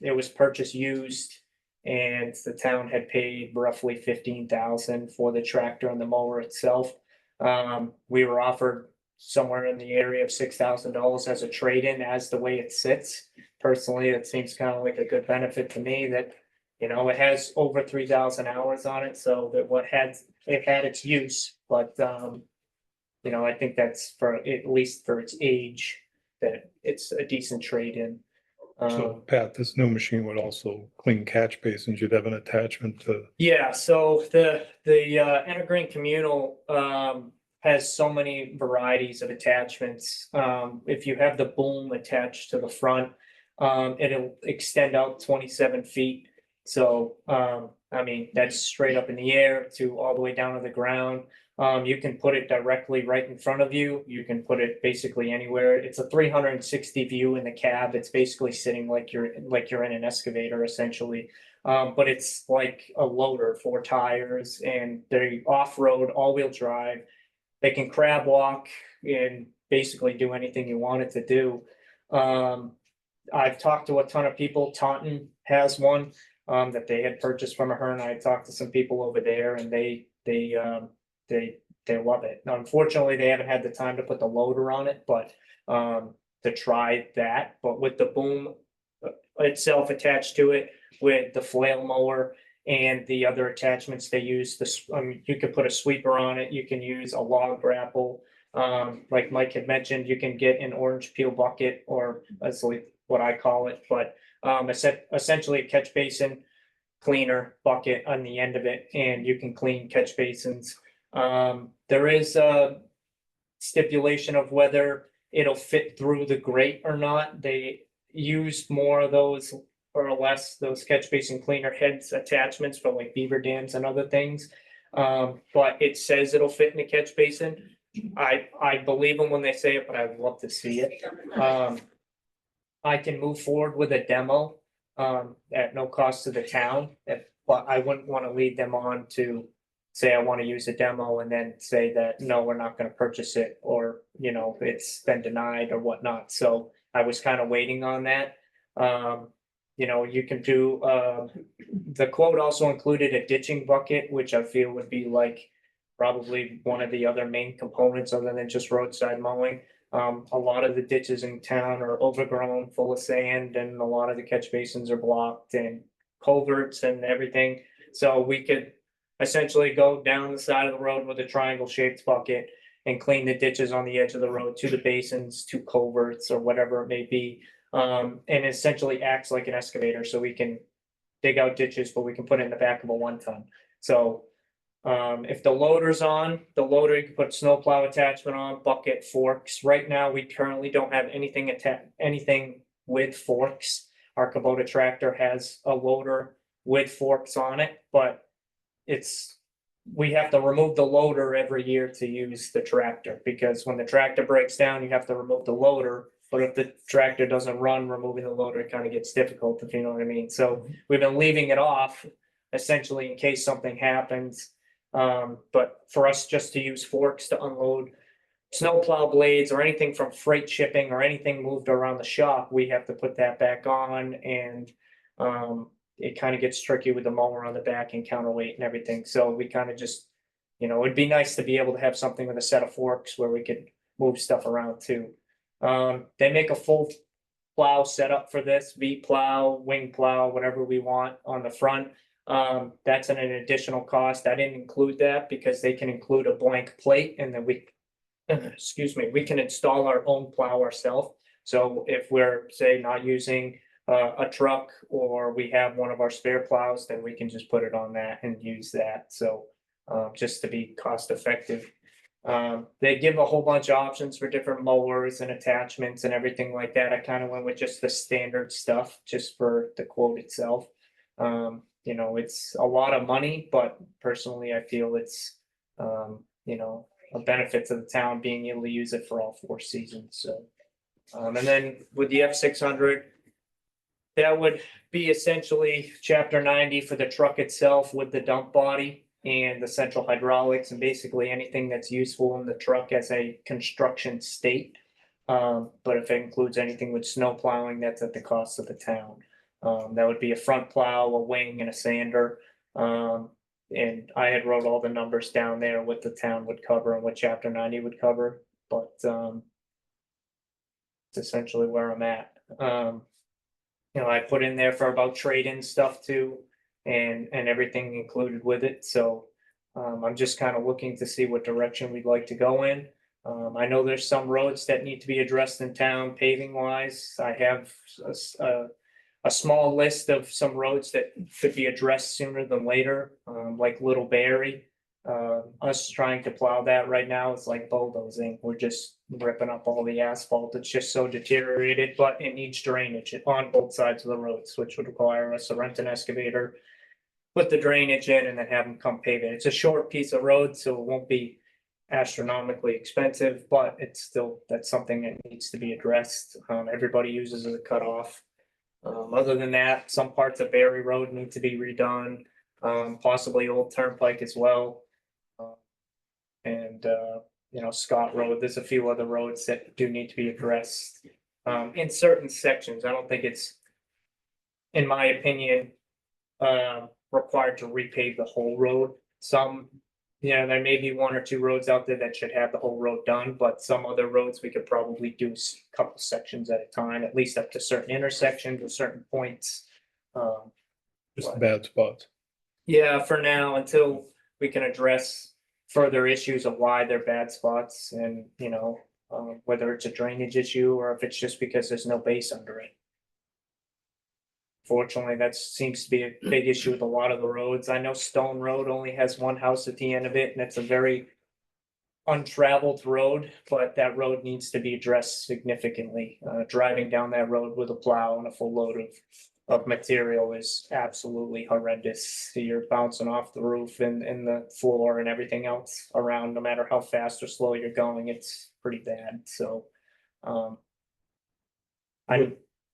It was purchased used, and the town had paid roughly $15,000 for the tractor and the mower itself. We were offered somewhere in the area of $6,000 as a trade-in as the way it sits. Personally, it seems kind of like a good benefit to me that, you know, it has over 3,000 hours on it, so that it had its use, but, you know, I think that's for, at least for its age, that it's a decent trade-in. So Pat, this new machine would also clean catch basins. You'd have an attachment to, Yeah, so the Evergreen Communal has so many varieties of attachments. If you have the boom attached to the front, it'll extend out 27 feet. So I mean, that's straight up in the air to all the way down to the ground. You can put it directly right in front of you. You can put it basically anywhere. It's a 360 view in the cab. It's basically sitting like you're in an excavator essentially. But it's like a loader, 4 tires, and they're off-road, all-wheel drive. They can crab walk and basically do anything you want it to do. I've talked to a ton of people. Taunton has one that they had purchased from her, and I talked to some people over there, and they love it. Now, unfortunately, they haven't had the time to put the loader on it, but to try that. But with the boom itself attached to it, with the flail mower and the other attachments they use, you can put a sweeper on it. You can use a log grapple. Like Mike had mentioned, you can get an orange peel bucket, or that's what I call it, but essentially a catch basin cleaner bucket on the end of it, and you can clean catch basins. There is a stipulation of whether it'll fit through the grate or not. They use more of those or less those catch basin cleaner heads attachments for like beaver dams and other things. But it says it'll fit in the catch basin. I believe them when they say it, but I'd love to see it. I can move forward with a demo at no cost to the town, but I wouldn't want to lead them on to say I want to use a demo and then say that, no, we're not going to purchase it, or, you know, it's been denied or whatnot. So I was kind of waiting on that. You know, you can do, the quote also included a ditching bucket, which I feel would be like probably one of the other main components other than just roadside mowing. A lot of the ditches in town are overgrown, full of sand, and a lot of the catch basins are blocked and culverts and everything. So we could essentially go down the side of the road with a triangle shaped bucket and clean the ditches on the edge of the road to the basins, to culverts, or whatever it may be. And essentially acts like an excavator, so we can dig out ditches, but we can put it in the back of a 1-ton. So if the loader's on, the loader, you can put snowplow attachment on, bucket, forks. Right now, we currently don't have anything with forks. Our Kubota tractor has a loader with forks on it, but we have to remove the loader every year to use the tractor, because when the tractor breaks down, you have to remove the loader. But if the tractor doesn't run, removing the loader kind of gets difficult, if you know what I mean. So we've been leaving it off essentially in case something happens. But for us just to use forks to unload snowplow blades or anything from freight shipping or anything moved around the shop, we have to put that back on, and it kind of gets tricky with the mower on the back and counterweight and everything. So we kind of just, you know, it'd be nice to be able to have something with a set of forks where we could move stuff around too. They make a full plow setup for this, V plow, wing plow, whatever we want on the front. That's an additional cost. I didn't include that because they can include a blank plate, and then we can install our own plow ourselves. So if we're, say, not using a truck, or we have one of our spare plows, then we can just put it on that and use that. So just to be cost effective. They give a whole bunch of options for different mowers and attachments and everything like that. I kind of went with just the standard stuff just for the quote itself. You know, it's a lot of money, but personally, I feel it's, you know, a benefit to the town being able to use it for all 4 seasons. So, and then with the F600, that would be essentially chapter 90 for the truck itself, with the dump body and the central hydraulics and basically anything that's useful in the truck as a construction state. But if it includes anything with snow plowing, that's at the cost of the town. That would be a front plow, a wing, and a sander. And I had wrote all the numbers down there, what the town would cover and what chapter 90 would cover. but, it's essentially where I'm at. You know, I put in there for about trade-in stuff too, and everything included with it, so. I'm just kind of looking to see what direction we'd like to go in. I know there's some roads that need to be addressed in town paving wise. I have a small list of some roads that could be addressed sooner than later, like Little Berry. Us trying to plow that right now is like bulldozing. We're just ripping up all the asphalt. It's just so deteriorated, but it needs drainage on both sides of the roads, which would require us to rent an excavator, put the drainage in, and then have them come pave it. It's a short piece of road, so it won't be astronomically expensive, but it's still, that's something that needs to be addressed. Everybody uses a cutoff. Other than that, some parts of Berry Road need to be redone, possibly Old Turnpike as well. And you know, Scott Road, there's a few other roads that do need to be addressed. In certain sections, I don't think it's, in my opinion, required to repave the whole road. Some, you know, there may be one or two roads out there that should have the whole road done, but some other roads we could probably do a couple sections at a time, at least up to certain intersections or certain points. Just the bad spots. Yeah, for now, until we can address further issues of why they're bad spots and, you know, whether it's a drainage issue or if it's just because there's no base under it. Fortunately, that seems to be a big issue with a lot of the roads. I know Stone Road only has one house at the end of it, and it's a very untraveled road, but that road needs to be addressed significantly. Driving down that road with a plow and a full load of material is absolutely horrendous. You're bouncing off the roof and the floor and everything else around, no matter how fast or slow you're going, it's pretty bad, so.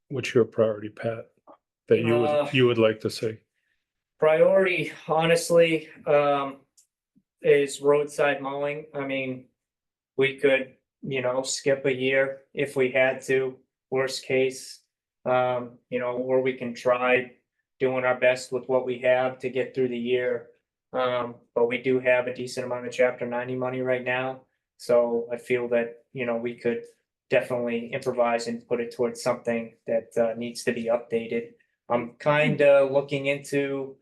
What's your priority, Pat? That you would like to see? Priority, honestly, is roadside mowing. I mean, we could, you know, skip a year if we had to, worst case. You know, or we can try doing our best with what we have to get through the year. But we do have a decent amount of Chapter 90 money right now. So I feel that, you know, we could definitely improvise and put it towards something that needs to be updated. I'm kind of looking into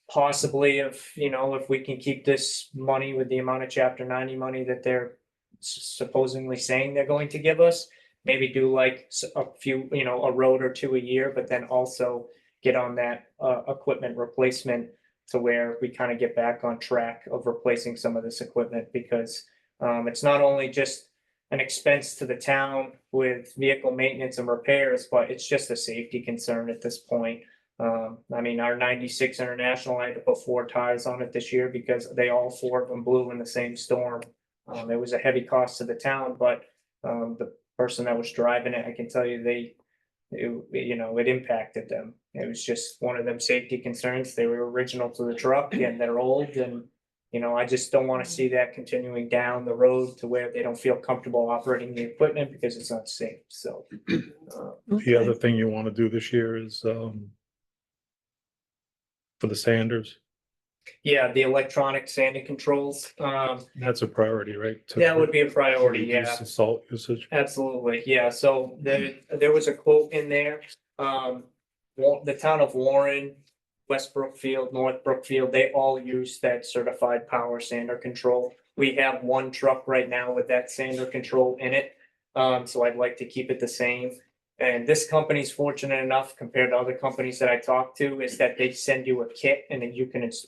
possibly if, you know, if we can keep this money with the amount of Chapter 90 money that they're supposedly saying they're going to give us, maybe do like a few, you know, a road or two a year, but then also get on that equipment replacement to where we kind of get back on track of replacing some of this equipment, because it's not only just an expense to the town with vehicle maintenance and repairs, but it's just a safety concern at this point. I mean, our 96 International, I had to put 4 tires on it this year because they all 4 of them blew in the same storm. It was a heavy cost to the town, but the person that was driving it, I can tell you, you know, it impacted them. It was just one of them safety concerns. They were original to the truck and they're old, and you know, I just don't want to see that continuing down the road to where they don't feel comfortable operating the equipment because it's not safe. So The other thing you want to do this year is for the sanders. yeah, the electronic sanding controls, That's a priority, right? To that would be a priority, reduce yeah. the salt usage. Absolutely, yeah, so there was a quote in there, the town of Warren, West Brookfield, North Brookfield, they all use that certified power sander control. We have one truck right now with that sander control in it, so I'd like to keep it the same. And this company's fortunate enough compared to other companies that I talk to is that they send you a kit and then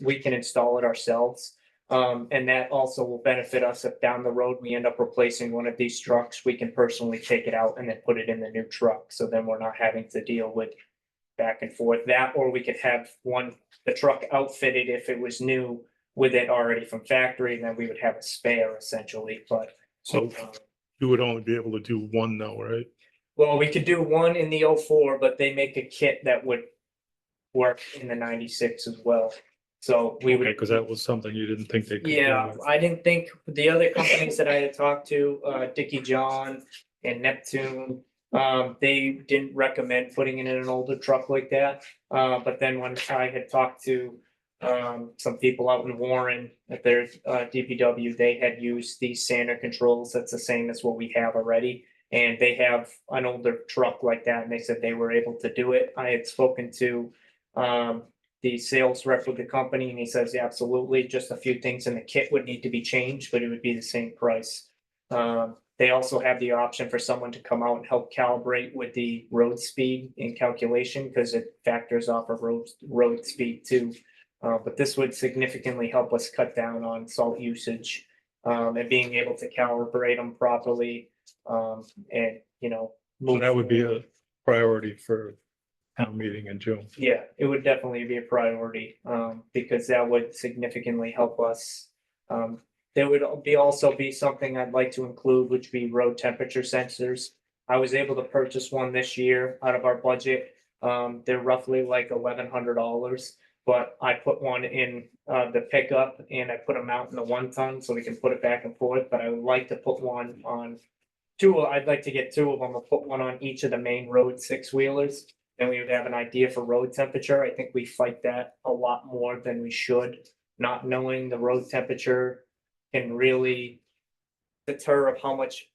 we can install it ourselves. And that also will benefit us if down the road we end up replacing one of these trucks, we can personally take it out and then put it in the new truck. So then we're not having to deal with back and forth that, or we could have the truck outfitted if it was new with it already from factory, and then we would have a spare essentially, but. So you would only be able to do one now, right? Well, we could do one in the 04, but they make a kit that would work in the 96 as well. So we would. Because that was something you didn't think they could do. Yeah, I didn't think the other companies that I had talked to, Dickie John and Neptune, they didn't recommend putting it in an older truck like that. But then when I had talked to some people out in Warren at their DPW, they had used these sander controls. That's the same as what we have already. And they have an older truck like that, and they said they were able to do it. I had spoken to the sales rep of the company, and he says, yeah, absolutely, just a few things in the kit would need to be changed, but it would be the same price. They also have the option for someone to come out and help calibrate with the road speed in calculation, because it factors off of road speed too. But this would significantly help us cut down on salt usage, and being able to calibrate them properly, and, you know. So move that would be forward. a priority for town meeting in June. Yeah, it would definitely be a priority, because that would significantly help us. There would also be something I'd like to include, which would be road temperature sensors. I was able to purchase one this year out of our budget. They're roughly like $1,100, but I put one in the pickup and I put them out in the 1-ton so we can put it back and forth, but I would like to put one on I'd like to get 2 of them, I'll put one on each of the main road 6-wheelers. Then we would have an idea for road temperature. I think we fight that a lot more than we should. Not knowing the road temperature can really deter of how much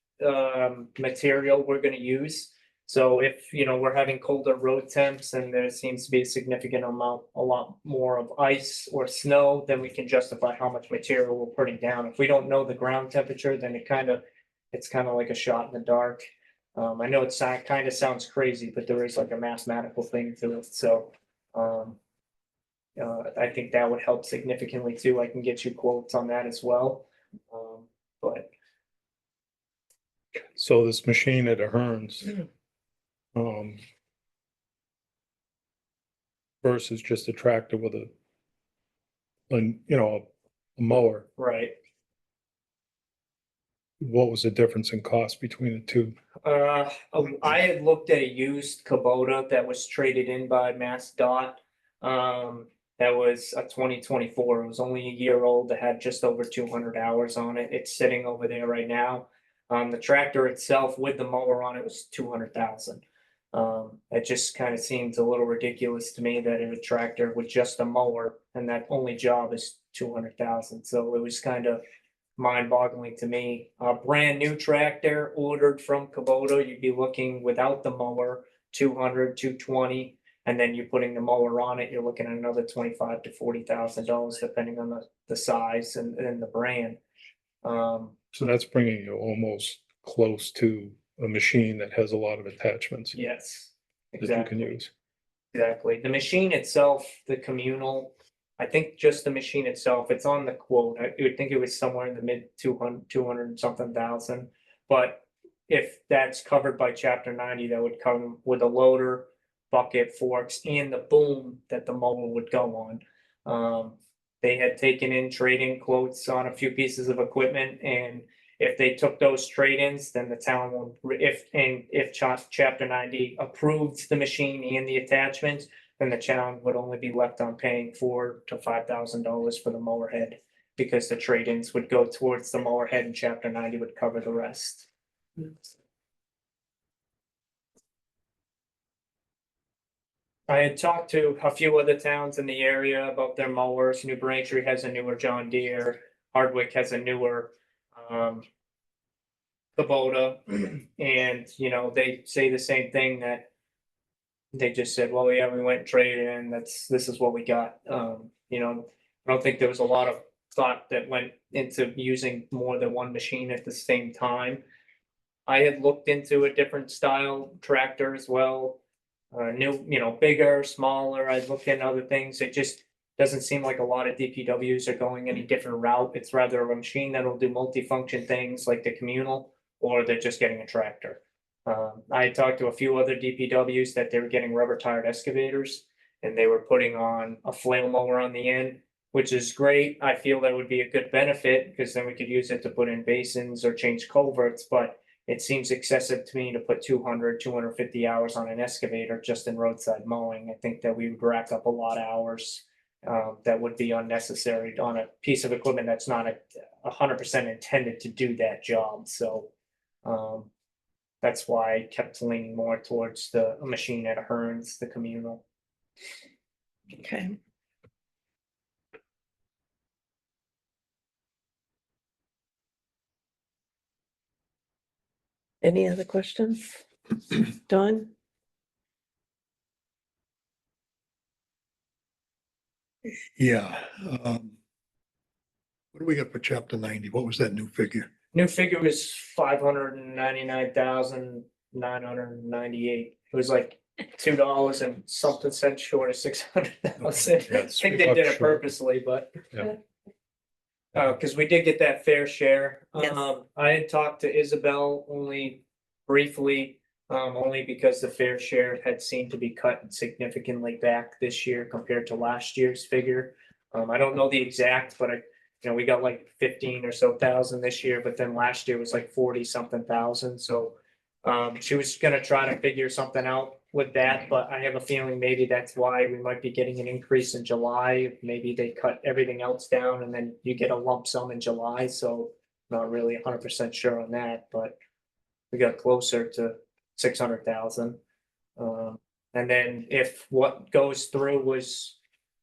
material we're gonna use. So if, you know, we're having colder road temps and there seems to be a significant amount, a lot more of ice or snow, then we can justify how much material we're putting down. If we don't know the ground temperature, then it's kind of like a shot in the dark. I know it's kind of sounds crazy, but there is like a mathematical thing to it, so. I think that would help significantly too. I can get you quotes on that as well. But So this machine at Ahern's, versus just a tractor with a mower, right. what was the difference in cost between the two? I had looked at a used Kubota that was traded in by MassDOT. That was a 2024. It was only a year old. It had just over 200 hours on it. It's sitting over there right now. The tractor itself with the mower on it was 200,000. It just kind of seems a little ridiculous to me that a tractor with just a mower and that only job is 200,000. So it was kind of mind-boggling to me. A brand new tractor ordered from Kubota, you'd be looking without the mower, 200, 220. And then you're putting the mower on it, you're looking at another $25,000 to $40,000, depending on the size and the brand. So that's bringing you almost close to a machine that has a lot of attachments Yes, that you can exactly, use. exactly. The machine itself, the communal, I think just the machine itself, it's on the quote. I would think it was somewhere in the mid 200 something thousand. But if that's covered by chapter 90, that would come with a loader, bucket, forks, and the boom that the mower would go on. They had taken in trade-in quotes on a few pieces of equipment, and if they took those trade-ins, then the town would, if chapter 90 approved the machine and the attachments, then the town would only be left on paying $4,000 to $5,000 for the mower head, because the trade-ins would go towards the mower head and chapter 90 would cover the rest. I had talked to a few other towns in the area about their mowers. New Braintree has a newer John Deere. Hardwick has a newer Kubota. And, you know, they say the same thing, that they just said, well, yeah, we went and traded in, this is what we got. You know, I don't think there was a lot of thought that went into using more than one machine at the same time. I had looked into a different style tractor as well. New, you know, bigger, smaller. I'd look at other things. It just doesn't seem like a lot of DPWs are going any different route. It's rather a machine that'll do multifunction things like the communal, or they're just getting a tractor. I talked to a few other DPWs that they were getting rubber tired excavators, and they were putting on a flail mower on the end, which is great. I feel that would be a good benefit, because then we could use it to put in basins or change culverts, but it seems excessive to me to put 200, 250 hours on an excavator just in roadside mowing. I think that we would rack up a lot of hours that would be unnecessary on a piece of equipment that's not 100% intended to do that job. So that's why I kept leaning more towards the machine at Ahern's, the communal. Okay. Any other questions? Don? Yeah. What do we got for chapter 90? What was that new figure? New figure was 599,998. It was like $2 and something cents short of 600,000. Yeah, I think they did it purposely, but. Yeah. Because we did get that fair share. Yes. I had talked to Isabel only briefly, only because the fair share had seemed to be cut significantly back this year compared to last year's figure. I don't know the exact, but we got like 15 or so thousand this year, but then last year was like 40 something thousand. So she was gonna try to figure something out with that, but I have a feeling maybe that's why we might be getting an increase in July. Maybe they cut everything else down and then you get a lump sum in July, so not really 100% sure on that, but we got closer to 600,000. And then if what goes through was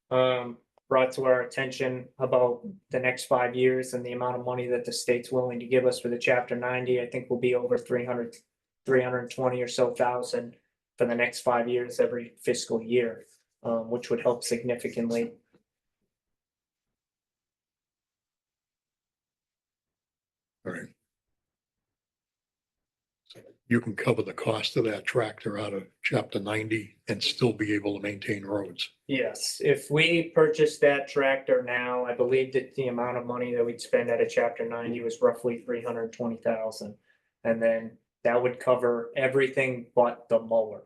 brought to our attention about the next 5 years and the amount of money that the state's willing to give us for the chapter 90, I think we'll be over 320 or so thousand for the next 5 years every fiscal year, which would help significantly. All right. You can cover the cost of that tractor out of chapter 90 and still be able to maintain roads. Yes, if we purchased that tractor now, I believe that the amount of money that we'd spend out of chapter 90 was roughly 320,000. And then that would cover everything but the mower.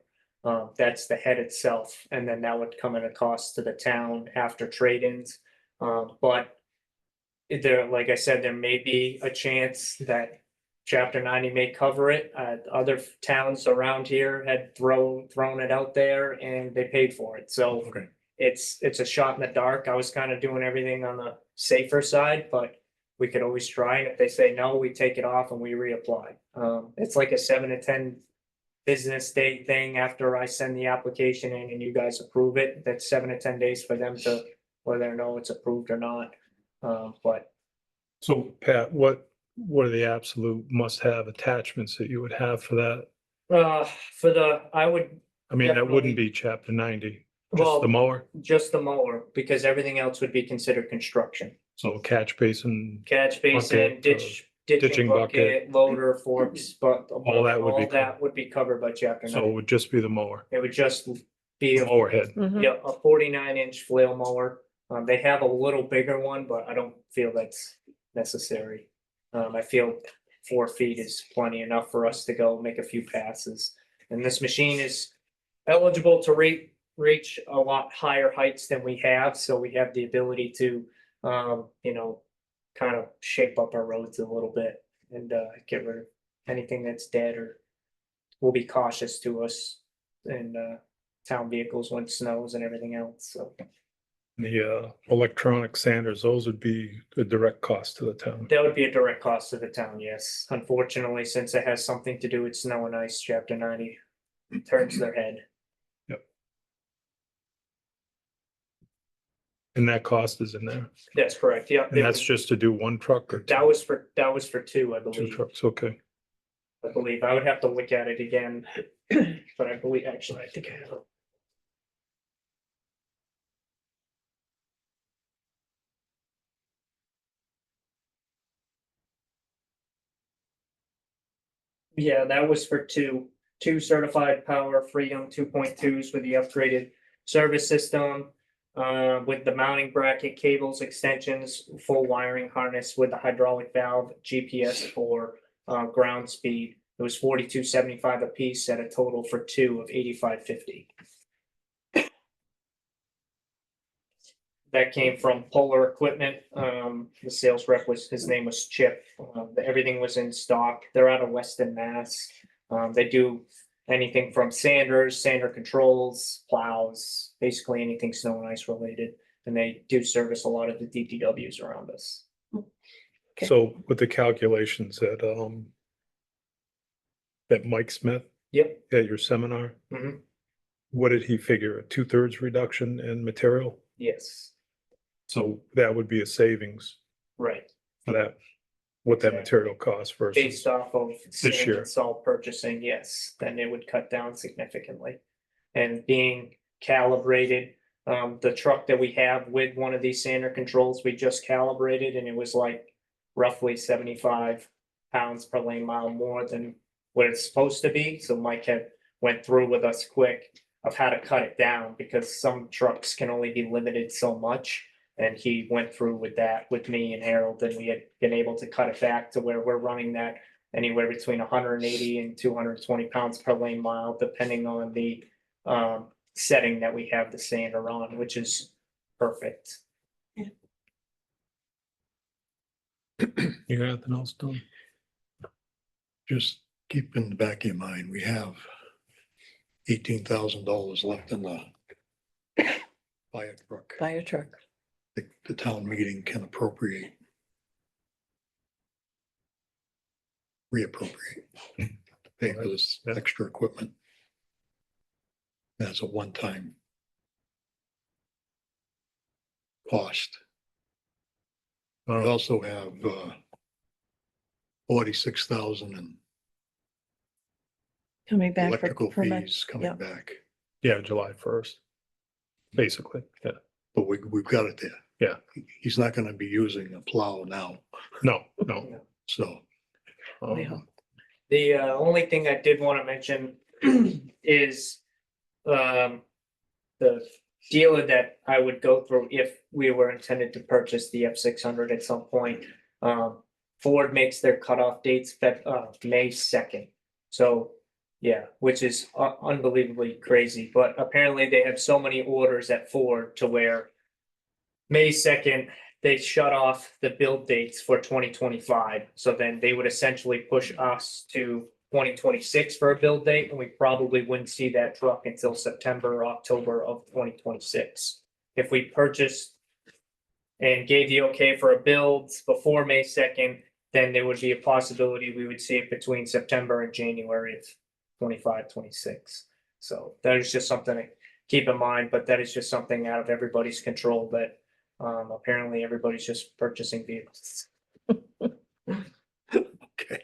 That's the head itself, and then that would come at a cost to the town after trade-ins. But there, like I said, there may be a chance that chapter 90 may cover it. Other towns around here had thrown it out there and they paid for it. So Okay. it's a shot in the dark. I was kind of doing everything on the safer side, but we could always try. And if they say no, we take it off and we reapply. It's like a 7 to 10 business day thing after I send the application in and you guys approve it. That's 7 to 10 days for them to whether or no it's approved or not. But So Pat, what are the absolute must-have attachments that you would have for that? I would, I mean, that Definitely. wouldn't be chapter 90, just well, the mower, just the mower, because everything else would be considered construction. so catch basin, Catch basin, Bucket, ditching ditching bucket, loader, forks, but All that would be all that would be covered by chapter so it 9. would just be the mower, It would just be the mower head. Mhm. yeah, a 49-inch flail mower. They have a little bigger one, but I don't feel that's necessary. I feel 4 feet is plenty enough for us to go make a few passes. And this machine is eligible to reach a lot higher heights than we have, so we have the ability to, kind of shape up our roads a little bit and get rid of anything that's dead or will be cautious to us in town vehicles when it snows and everything else, so. The electronic sanders, those would be a direct cost to the town. That would be a direct cost to the town, yes. Unfortunately, since it has something to do with snow and ice, chapter 90 turns their head. And that cost is in there. That's correct, yeah. And that's just to do one truck or That was for 2, I two believe. trucks, okay. I would have to look at it again, but I believe, actually, I think I have. Yeah, that was for two certified power Freedom 2.2s with the upgraded service system. With the mounting bracket, cables, extensions, full wiring harness with the hydraulic valve, GPS for ground speed. It was $42.75 a piece at a total for 2 of $85.50. That came from Polar Equipment. The sales rep his name was Chip. Everything was in stock. They're out of Weston, Mass. They do anything from sander controls, plows, basically anything snow and ice related. And they do service a lot of the DPWs around us. Okay. So with the calculations that Mike Smith Yep. at your seminar, Mhm. what did he figure? A 2/3 reduction in material? Yes, So that would be a savings right. for that. what that material costs versus, Based off of sand year. and salt purchasing, yes, then it would cut down significantly. And being calibrated, the truck that we have with one of these sander controls, we just calibrated and it was like roughly 75 pounds per lane mile more than what it's supposed to be. So Mike had went through with us quick of how to cut it down because some trucks can only be limited so much. And he went through with that with me and Harold, and we had been able to cut it back to where we're running that anywhere between 180 and 220 pounds per lane mile, depending on the setting that we have the sander on, which is perfect. you got anything else, Tom? Just keep in the back of your mind, we have $18,000 left in the fire truck. Fire truck. The town meeting can reappropriate, to pay for this extra equipment. That's a one-time cost. We also have 46,000 in Coming back for electrical permits. fees coming back, Yeah, July 1st, basically, yeah. but we've got it there. Yeah. He's not gonna be using a plow now, No. so. The only thing I did want to mention is the dealer that I would go through if we were intended to purchase the F600 at some point. Ford makes their cutoff dates May 2nd. So, yeah, which is unbelievably crazy, but apparently they have so many orders at Ford to where May 2nd, they shut off the build dates for 2025. So then they would essentially push us to 2026 for a build date, and we probably wouldn't see that truck until September or October of 2026. If we purchased and gave the okay for a build before May 2nd, then there would be a possibility we would see it between September and January of 25, 26. So that is just something to keep in mind, but that is just something out of everybody's control that apparently everybody's just purchasing vehicles. Okay.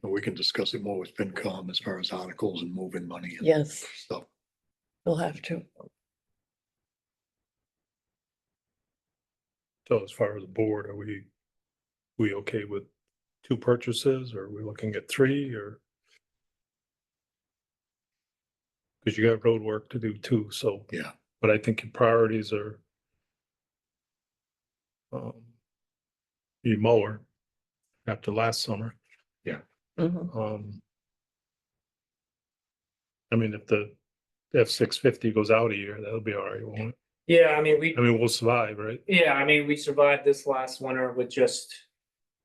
We can discuss it more with FinCom as far as articles and moving money and Yes, stuff. we'll have to. So as far as the board, are we okay with 2 purchases, or are we looking at 3, or? Because you got road work to do too, so. Yeah. But I think your priorities are the mower after last summer. Mhm. I mean, if the F650 goes out a year, that'll be all right, won't it? Yeah, I mean, We'll survive, right? yeah, I mean, we survived this last winter with just,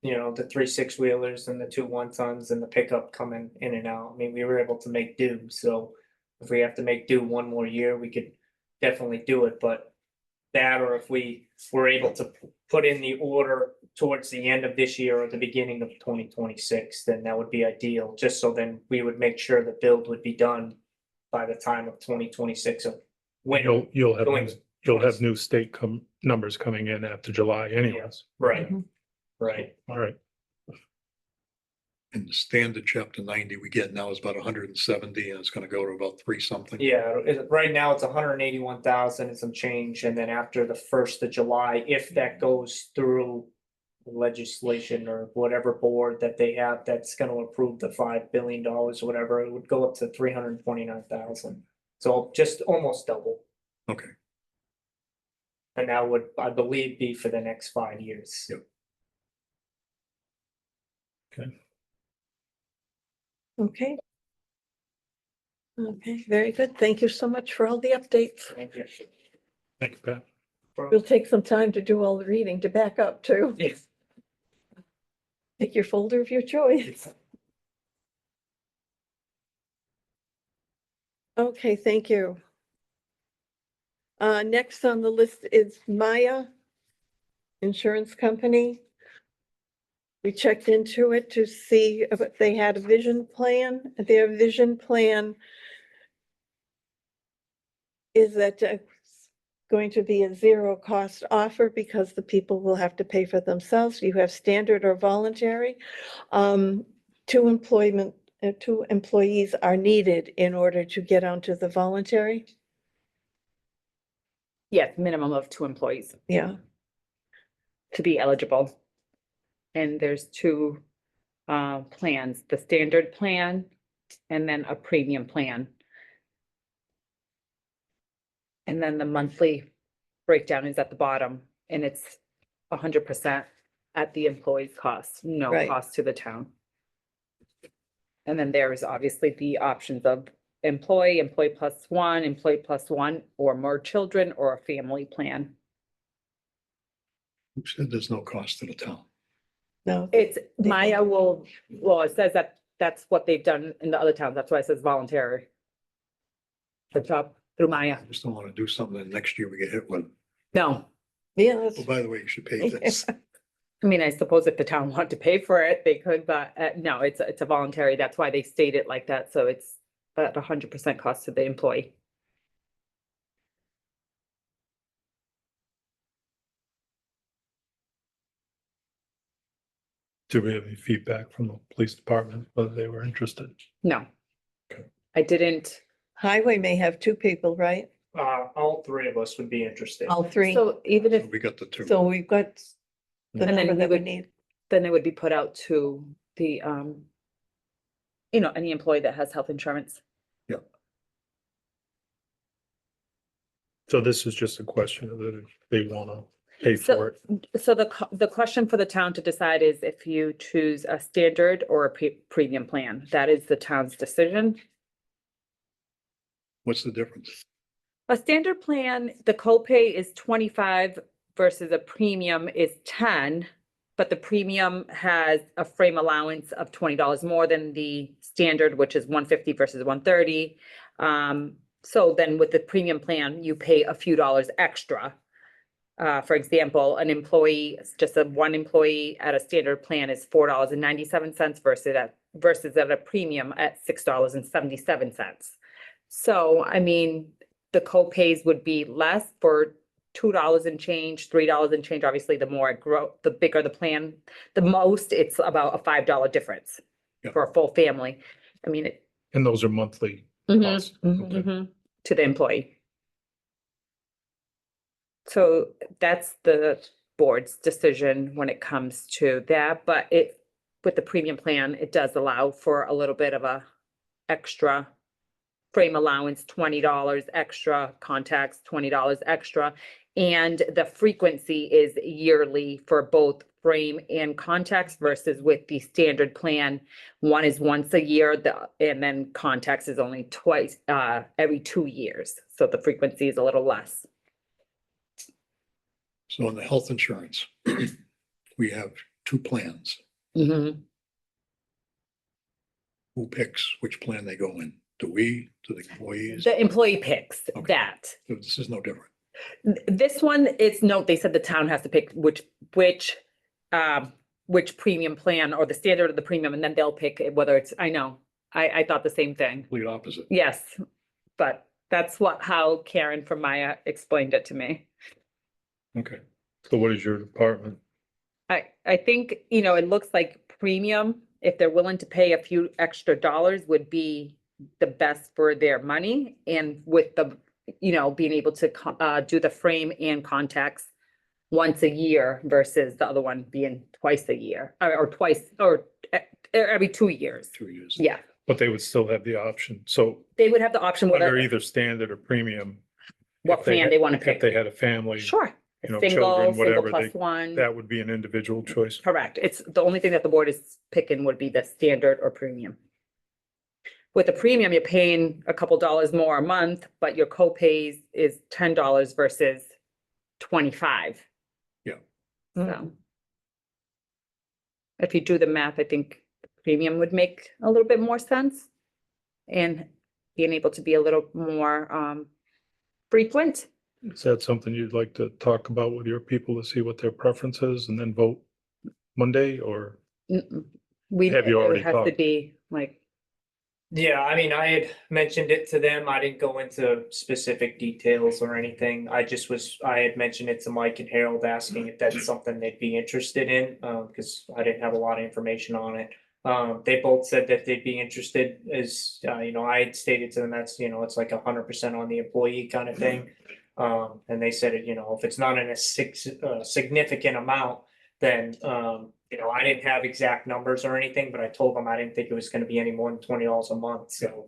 the 3 6-wheelers and the 2 1-tons and the pickup coming in and out. I mean, we were able to make do, so if we have to make do one more year, we could definitely do it, but that, or if we were able to put in the order towards the end of this year or the beginning of 2026, then that would be ideal, just so then we would make sure the build would be done by the time of 2026 of winter. You'll have new state numbers coming in after July anyways. Right, Mhm. right. All right, And the standard chapter 90 we get now is about 170, and it's gonna go to about 3 something. Yeah, right now it's 181,000 and some change, and then after the 1st of July, if that goes through legislation or whatever board that they have that's gonna approve the $5 billion or whatever, it would go up to 329,000. So just almost double, Okay, and that would, I believe, be for the next 5 years. Yep. Okay. Okay, very good. Thank you so much for all the updates. Thank you. thank you, Pat. We'll take some time to do all the reading to back up too. Yes. Pick your folder of your choice. Okay, thank you. Next on the list is Maya Insurance Company. We checked into it to see if they had a vision plan. Their vision plan is that going to be a zero cost offer because the people will have to pay for themselves? You have standard or voluntary. Two employees are needed in order to get onto the voluntary. Yes, minimum of 2 employees Yeah, to be eligible. And there's 2 plans, the standard plan and then a premium plan. And then the monthly breakdown is at the bottom, and it's 100% at the employee's cost, no Right. cost to the town. And then there is obviously the options of employee plus one, or more children, or a family plan. Who said there's no cost to the town? no, It's Maya well, it says that that's what they've done in the other towns. That's why it says voluntary. The top through Maya. I just don't want to do something and next year we get hit with, No, yeah, oh, that's, by the way, you should pay this. I mean, I suppose if the town wanted to pay for it, they could, but no, it's a voluntary. That's why they state it like that. So it's at 100% cost to the employee. Do we have any feedback from the police department, whether they were interested? No. Okay. I didn't. highway may have 2 people, right? All 3 of us would be interested. All 3. So even if, We got the 2. So we've got the And then number we that we would- need. then it would be put out to the, any employee that has health insurance. So this is just a question of that if they wanna pay So- for it. So the question for the town to decide is if you choose a standard or a premium plan. That is the town's decision. What's the difference? A standard plan, the copay is 25 versus a premium is 10, but the premium has a frame allowance of $20 more than the standard, which is 150 versus 130. So then with the premium plan, you pay a few dollars extra. For example, an employee, just one employee at a standard plan is $4.97 versus at a premium at $6.77. So, I mean, the co-pays would be less for $2 and change, $3 and change. Obviously, the more it grow, the bigger the plan, the most, it's about a $5 difference Yep. for a full family. I mean, it. And those are monthly Mhm, costs. mhm, Okay. mhm, to the employee. So that's the board's decision when it comes to that, but with the premium plan, it does allow for a little bit of a extra frame allowance, $20 extra, contacts, $20 extra. And the frequency is yearly for both frame and contacts versus with the standard plan. One is once a year, and then contacts is only twice, every 2 years. So the frequency is a little less. So in the health insurance, we have 2 plans. Mhm. Who picks which plan they go in? Do we, do the employees? The employee picks Okay. that. So this is no different. This one, it's no, they said the town has to pick which premium plan or the standard of the premium, and then they'll pick whether it's, I know, I thought the same thing. Complete opposite. Yes, but that's how Karen from Maya explained it to me. Okay. So what is your department? I think, it looks like premium, if they're willing to pay a few extra dollars, would be the best for their money. And with the, being able to do the frame and contacts once a year versus the other one being twice a year, or twice, or every 2 years. 2 years. Yeah, But they would still have the option. So they would have the option under whether, either standard or premium. what if they plan had- they want to If pick. they had a family, Sure, you know, single, children, single whatever, plus they- one. that would be an individual choice. Correct. It's the only thing that the board is picking would be the standard or premium. With the premium, you're paying a couple dollars more a month, but your co-pays is $10 versus 25. Yeah. So. If you do the math, I think premium would make a little bit more sense. And being able to be a little more frequent. Is that something you'd like to talk about with your people to see what their preference is and then vote Monday or? Mm-mm. We, Have you it already has to talked? be like Yeah, I mean, I had mentioned it to them. I didn't go into specific details or anything. I had mentioned it to Mike and Harold, asking if that's something they'd be interested in, because I didn't have a lot of information on it. They both said that they'd be interested, as, I had stated to them, that's, it's like 100% on the employee kind of thing. And they said, if it's not in a significant amount, then, I didn't have exact numbers or anything, but I told them I didn't think it was gonna be any more than $20 a month, so.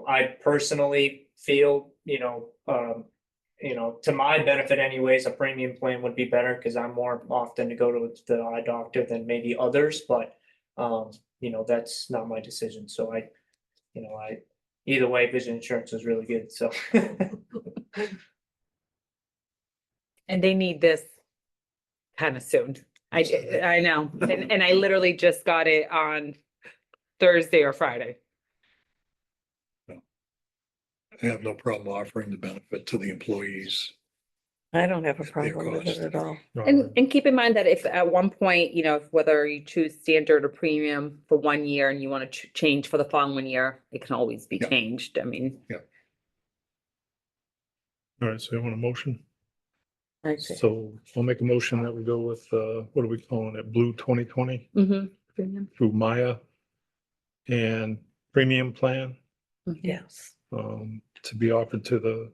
I personally feel, to my benefit anyways, a premium plan would be better, cause I'm more often to go to the eye doctor than maybe others, but. That's not my decision, so either way, vision insurance is really good, so. And they need this kind of soon. I know, and I literally just got it on Thursday or Friday. I have no problem offering the benefit to the employees. I don't have a At their problem with it cost. at all. And keep in mind that if at one point, whether you choose standard or premium for 1 year and you want to change for the following year, it can always be Yeah. changed. I mean. All right, so you want a motion? I see. So I'll make a motion that we go with, what are we calling it? Blue 2020 Premium. through Maya and premium plan, Yes. to be offered to the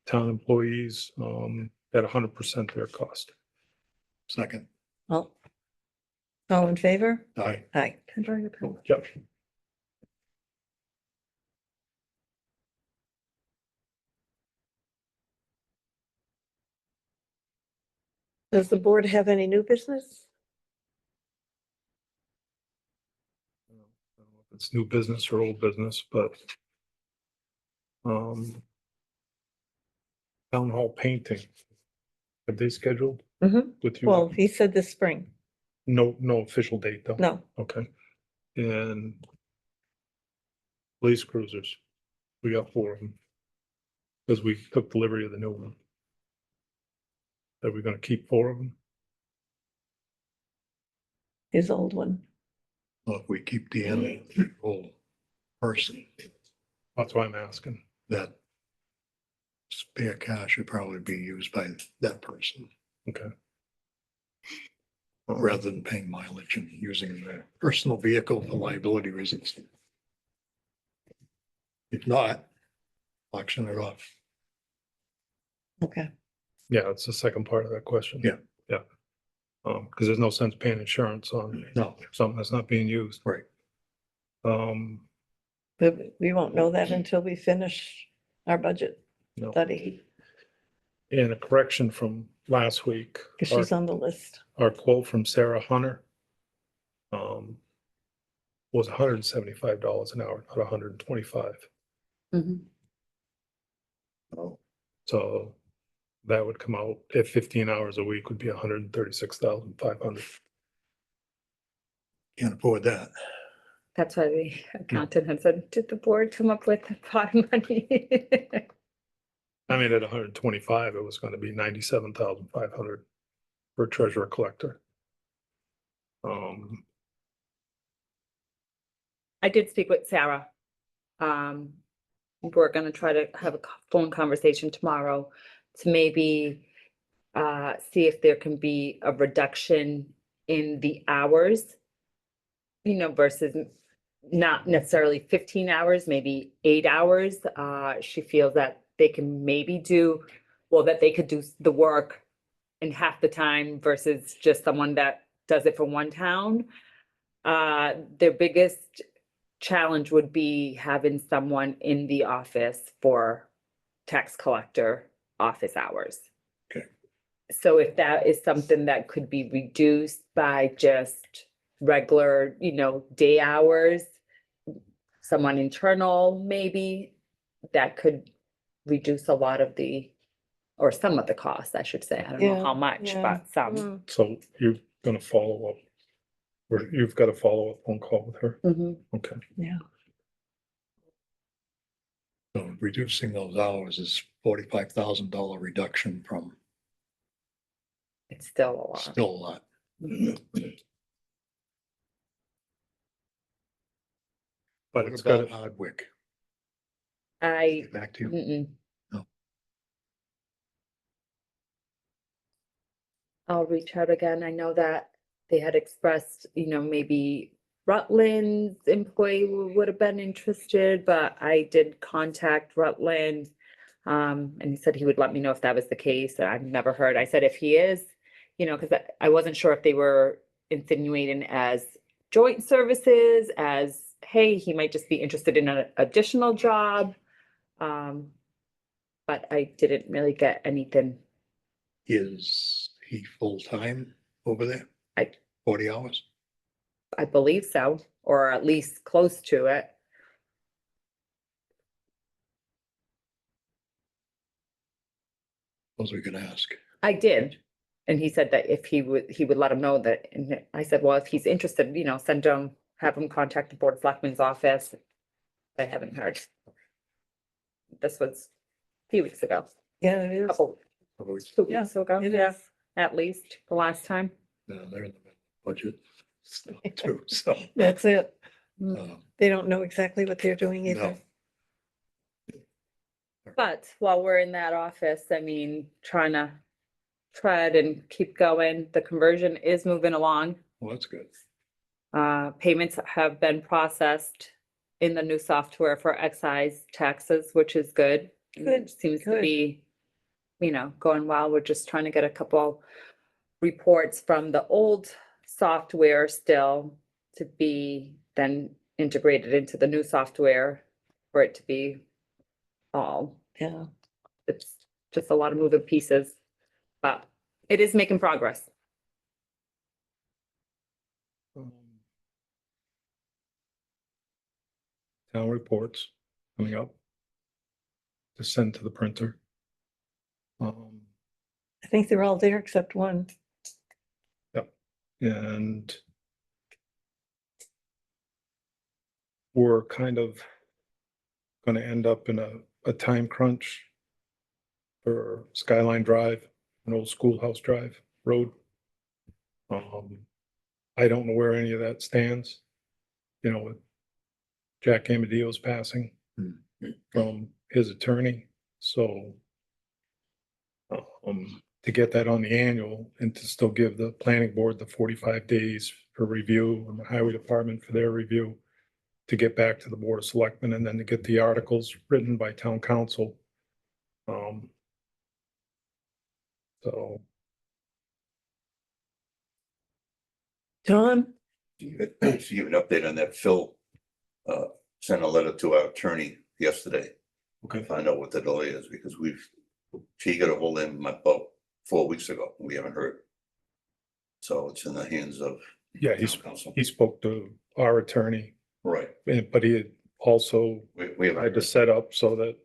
town employees, at 100% their cost. Second, All in favor? aye. Aye. Yep. Does the board have any new business? I don't know if it's new business or old business, but town hall painting. Have they scheduled with you? Well, he said this spring. No official date though. No, Okay. And police cruisers, we got 4 of them. Because we took delivery of the new one. Are we gonna keep 4 of them? his old one. Well, if we keep the animal control person, That's why I'm asking. that spare cash should probably be used by that person Okay. rather than paying mileage and using their personal vehicle for liability reasons. If not, auction it off. Okay. Yeah, it's the second part of that question. Yeah. Yeah. Because there's no sense paying insurance on No, something that's not being used. right. But we won't know that until we finish our budget No. study, And a correction from last week. because Our- she's on the list. Our quote from Sarah Hunter was $175 an hour, not 125. Oh, So that would come out at 15 hours a week would be 136,500. can't afford that. That's why the accountant had said, did the board come up with a pot of money? I mean, at 125, it was going to be 97,500 for treasurer collector. I did speak with Sarah. We're gonna try to have a phone conversation tomorrow to maybe see if there can be a reduction in the hours. Versus not necessarily 15 hours, maybe 8 hours. She feels that they can maybe that they could do the work in half the time versus just someone that does it for one town. Their biggest challenge would be having someone in the office for tax collector office hours. Okay. So if that is something that could be reduced by just regular, day hours, someone internal, maybe that could reduce a lot of or some of the costs, I should say. I don't know Yeah, how much, yeah. but some. Mm. So you're gonna follow up, or you've got a follow-up phone call with her? Mhm. Okay. So reducing those hours is $45,000 reduction from It's still a lot. still a lot. but What it's about got, Hardwick? I, Back to you. mm-mm. No. I'll reach out again. I know that they had expressed, maybe Rutland's employee would have been interested, but I did contact Rutland. And he said he would let me know if that was the case. I've never heard. I said if he is, because I wasn't sure if they were insinuating as joint services, as, hey, he might just be interested in an additional job. But I didn't really get anything. Is he full-time over there? I- 40 hours? I believe so, or at least close to it. What was we gonna ask? I did. And he said that if he would let him know that, and I said, well, if he's interested, send him, have him contact the Board of Selectmen's office. I haven't heard. This was a few weeks ago, Yeah, it is. couple, Probably, 2 weeks ago, It yeah, is. at least the last time. they're in the middle of budget stuff too, so. That's it. um, They don't know exactly what they're doing either. No, But while we're in that office, I mean, trying to tread and keep going, the conversion is moving along. well, that's good. Payments have been processed in the new software for excise taxes, which is good. And it Good, Seems to good. be, going well. We're just trying to get a couple reports from the old software still to be then integrated into the new software for it to be all, Yeah. it's just a lot of moving pieces, but it is making progress. um, town reports coming up to send to the printer. I think they're all there except one. And we're kind of gonna end up in a time crunch for Skyline Drive, an old schoolhouse drive road. I don't know where any of that stands, with Jack Amadio's passing from his attorney, so to get that on the annual and to still give the planning board the 45 days for review and the highway department for their review to get back to the Board of Selectmen and then to get the articles written by town council. So John? So you give an update on that. Phil sent a letter to our attorney yesterday. Okay. To find out what the delay is, because she got a hold of him about 4 weeks ago. We haven't heard. So it's in the hands of. yeah, town council. he spoke to our attorney, Right. but he had also We had have, to set up so that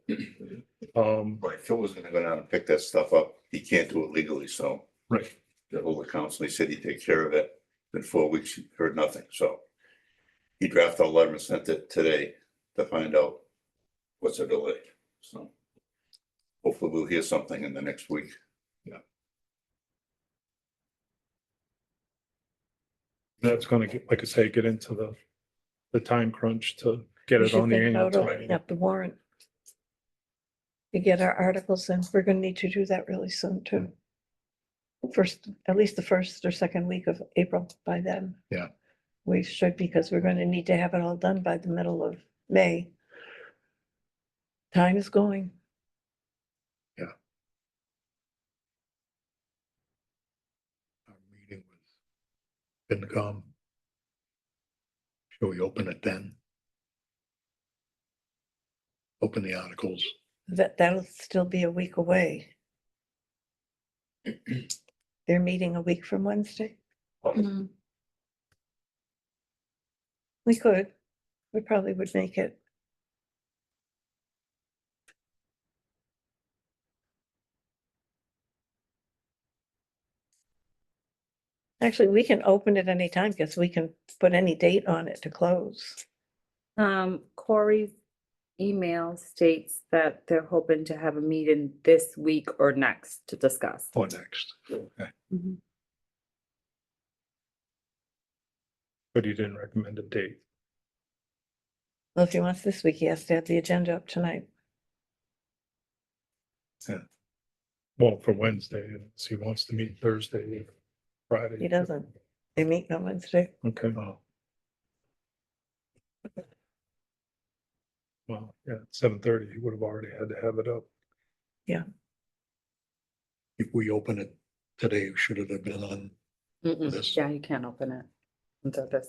right, Phil was gonna go down and pick that stuff up. He can't do it legally, so. right. The whole council, he said he'd take care of it. In 4 weeks, he heard nothing, so. He drafted a letter and sent it today to find out what's the delay, so. Hopefully we'll hear something in the next week. That's gonna get, like I say, get into the time crunch to get We it should on the think annual. about town opening meeting. up the warrant. To get our articles in. We're gonna need to do that really soon too. First, at least the first or second week of April by then. Yeah. We should, because we're gonna need to have it all done by the middle of May. Time is going. Our meeting with FinCom. Shall we open it then? Open the articles. That'll still be a week away. They're meeting a week from Wednesday. We could. We probably would make it. Actually, we can open it anytime because we can put any date on it to close. Corey's email states that they're hoping to have a meeting this week or next to discuss. Or next. Okay. But he didn't recommend a date. Well, if he wants this week, he has to have the agenda up tonight. Well, for Wednesday, so he wants to meet Thursday, or Friday. He doesn't. They meet on Wednesday. Okay. Well, yeah, 7:30, he would have already had to have it up. If we open it today, should it have been on this? Yeah, you can't open it until this.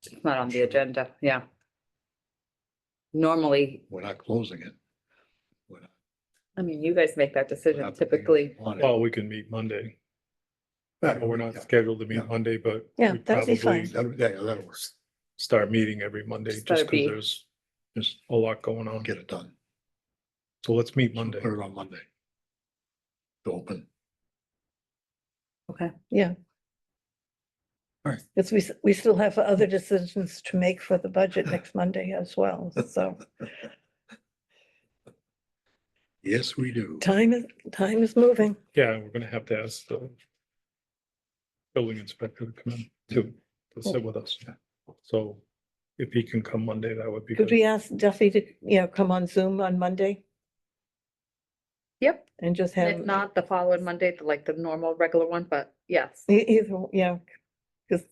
It's not on the agenda, yeah. Normally, We're not closing it. We're not- I mean, you guys make that we're decision not putting it typically. on it. Well, we can meet Monday. We're not Yeah. scheduled to Yeah. meet Monday, but Yeah, we that'd be probably fine. That'll work. start meeting every Monday Just just gotta be- because there's a lot going on. Get it done. So let's meet So Monday. Put it on Monday. To open. Okay. Yeah. All right. Because we still have other decisions to make for the budget next Monday as well, so Yes, we do. time is moving. Yeah, we're gonna have to ask the building inspector to come in to sit with us. So if he can come Monday, that would be Could good. we ask Duffy to, come on Zoom on Monday Yep, and just and have? if not, the following Monday, like the normal regular one, but yes. Either, yeah, because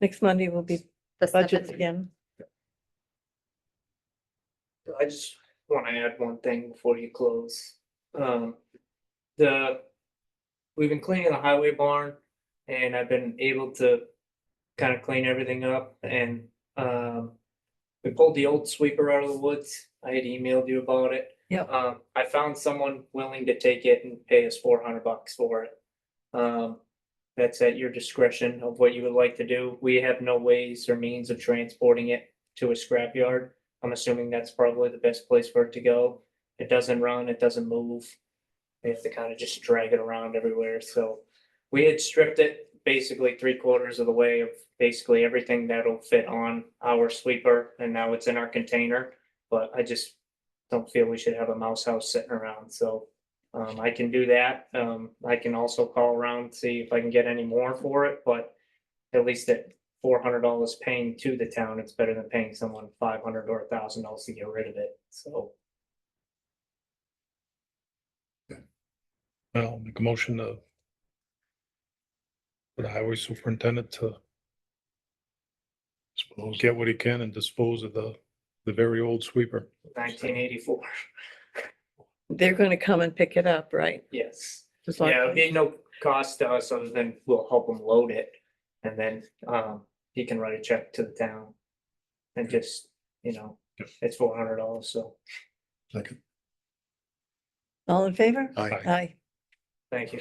next Monday will be The budgets 7th. again. I just want to add one thing before you close. We've been cleaning the highway barn and I've been able to kind of clean everything up and, we pulled the old sweeper out of the woods. I had emailed you about it. Yep. I found someone willing to take it and pay us $400 for it. That's at your discretion of what you would like to do. We have no ways or means of transporting it to a scrapyard. I'm assuming that's probably the best place for it to go. It doesn't run, it doesn't move. We have to kind of just drag it around everywhere, so. We had stripped it basically 3/4 of the way of basically everything that'll fit on our sweeper, and now it's in our container. But I just don't feel we should have a mouse house sitting around, so. I can do that. I can also call around, see if I can get any more for it, but at least at $400 paying to the town, it's better than paying someone $500 or $1,000 to get rid of it, so. I'll make a motion for the highway superintendent to Suppose get what he can and dispose of the very old sweeper. 1984, They're going to come and pick it up, right? yes. Just like- Yeah, it'd be no cost to us other than we'll help him load it. And then, he can write a check to the town. And just, it's $400, so, second. All in favor? Aye. Aye. thank you.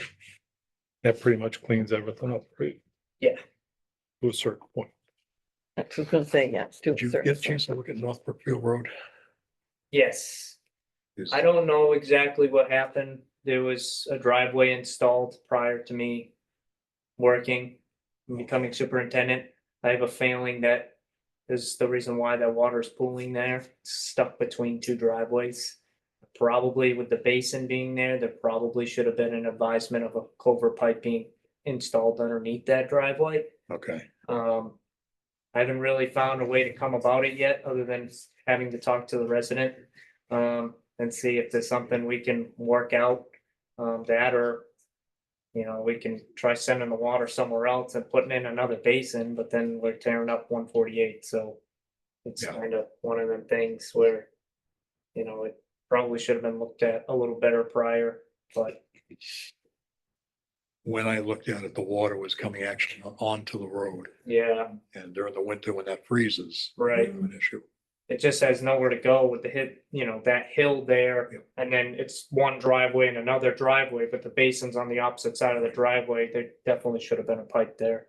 That pretty much cleans everything up, right? Yeah. To a certain point. I was going to say, yes. to a Did you certain get a extent. chance to look at North Brookfield Road? Yes, Is- I don't know exactly what happened. There was a driveway installed prior to me working, and becoming superintendent. I have a feeling that is the reason why that water is pooling there, It's stuck between two driveways. Probably with the basin being there probably should have been an advisement of a culvert pipe being installed underneath that driveway. Okay, I haven't really found a way to come about it yet, other than having to talk to the resident. And see if there's something we can work out, that or. We can try sending the water somewhere else and putting in another basin, but then we're tearing up 148, so. It's Yeah. kind of one of them things where. It probably should have been looked at a little better prior, but when I looked at it, the water was coming actually onto the road, yeah, and during the winter when that freezes. right. An issue. It just has nowhere to go with the hit, that hill there. Yep. And then it's one driveway and another driveway, but the basin's on the opposite side of the driveway. There definitely should have been a pipe there.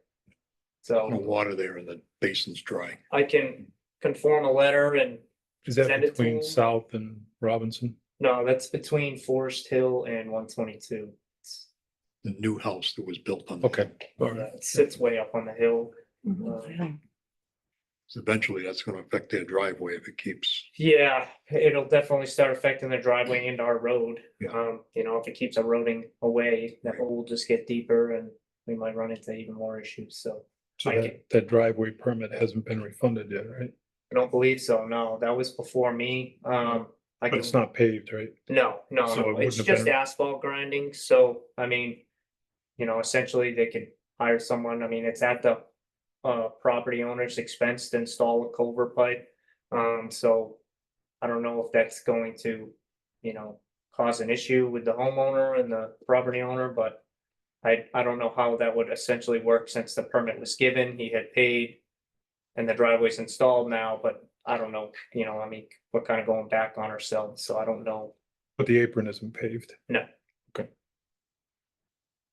No So water there and the basin's dry. I can conform a letter and, Is that Send it to between him. South and Robinson? no, that's between Forest Hill and 122. The new house that was built on. the Okay. hill. All right. It sits way up on the hill. Mhm. So eventually that's gonna affect their driveway if it keeps, Yeah, it'll definitely start affecting the driveway into our road. Yeah. If it keeps eroding away, that Right. hole will just get deeper and we might run into even more issues, so. So I that driveway permit hasn't been refunded yet, right? I don't believe so, no, that was before me, I But can, it's not paved, right? no, no, So it no, wouldn't it's have just been- asphalt grinding, so, I mean. You know, essentially, they could hire someone, I mean, it's at the property owner's expense to install a culvert pipe. So I don't know if that's going to, you know, cause an issue with the homeowner and the property owner, but. I don't know how that would essentially work since the permit was given, he had paid. And the driveway's installed now, but I don't know, you know, I mean, we're kind of going back on ourselves, so I don't know. But the apron isn't paved. No. Okay.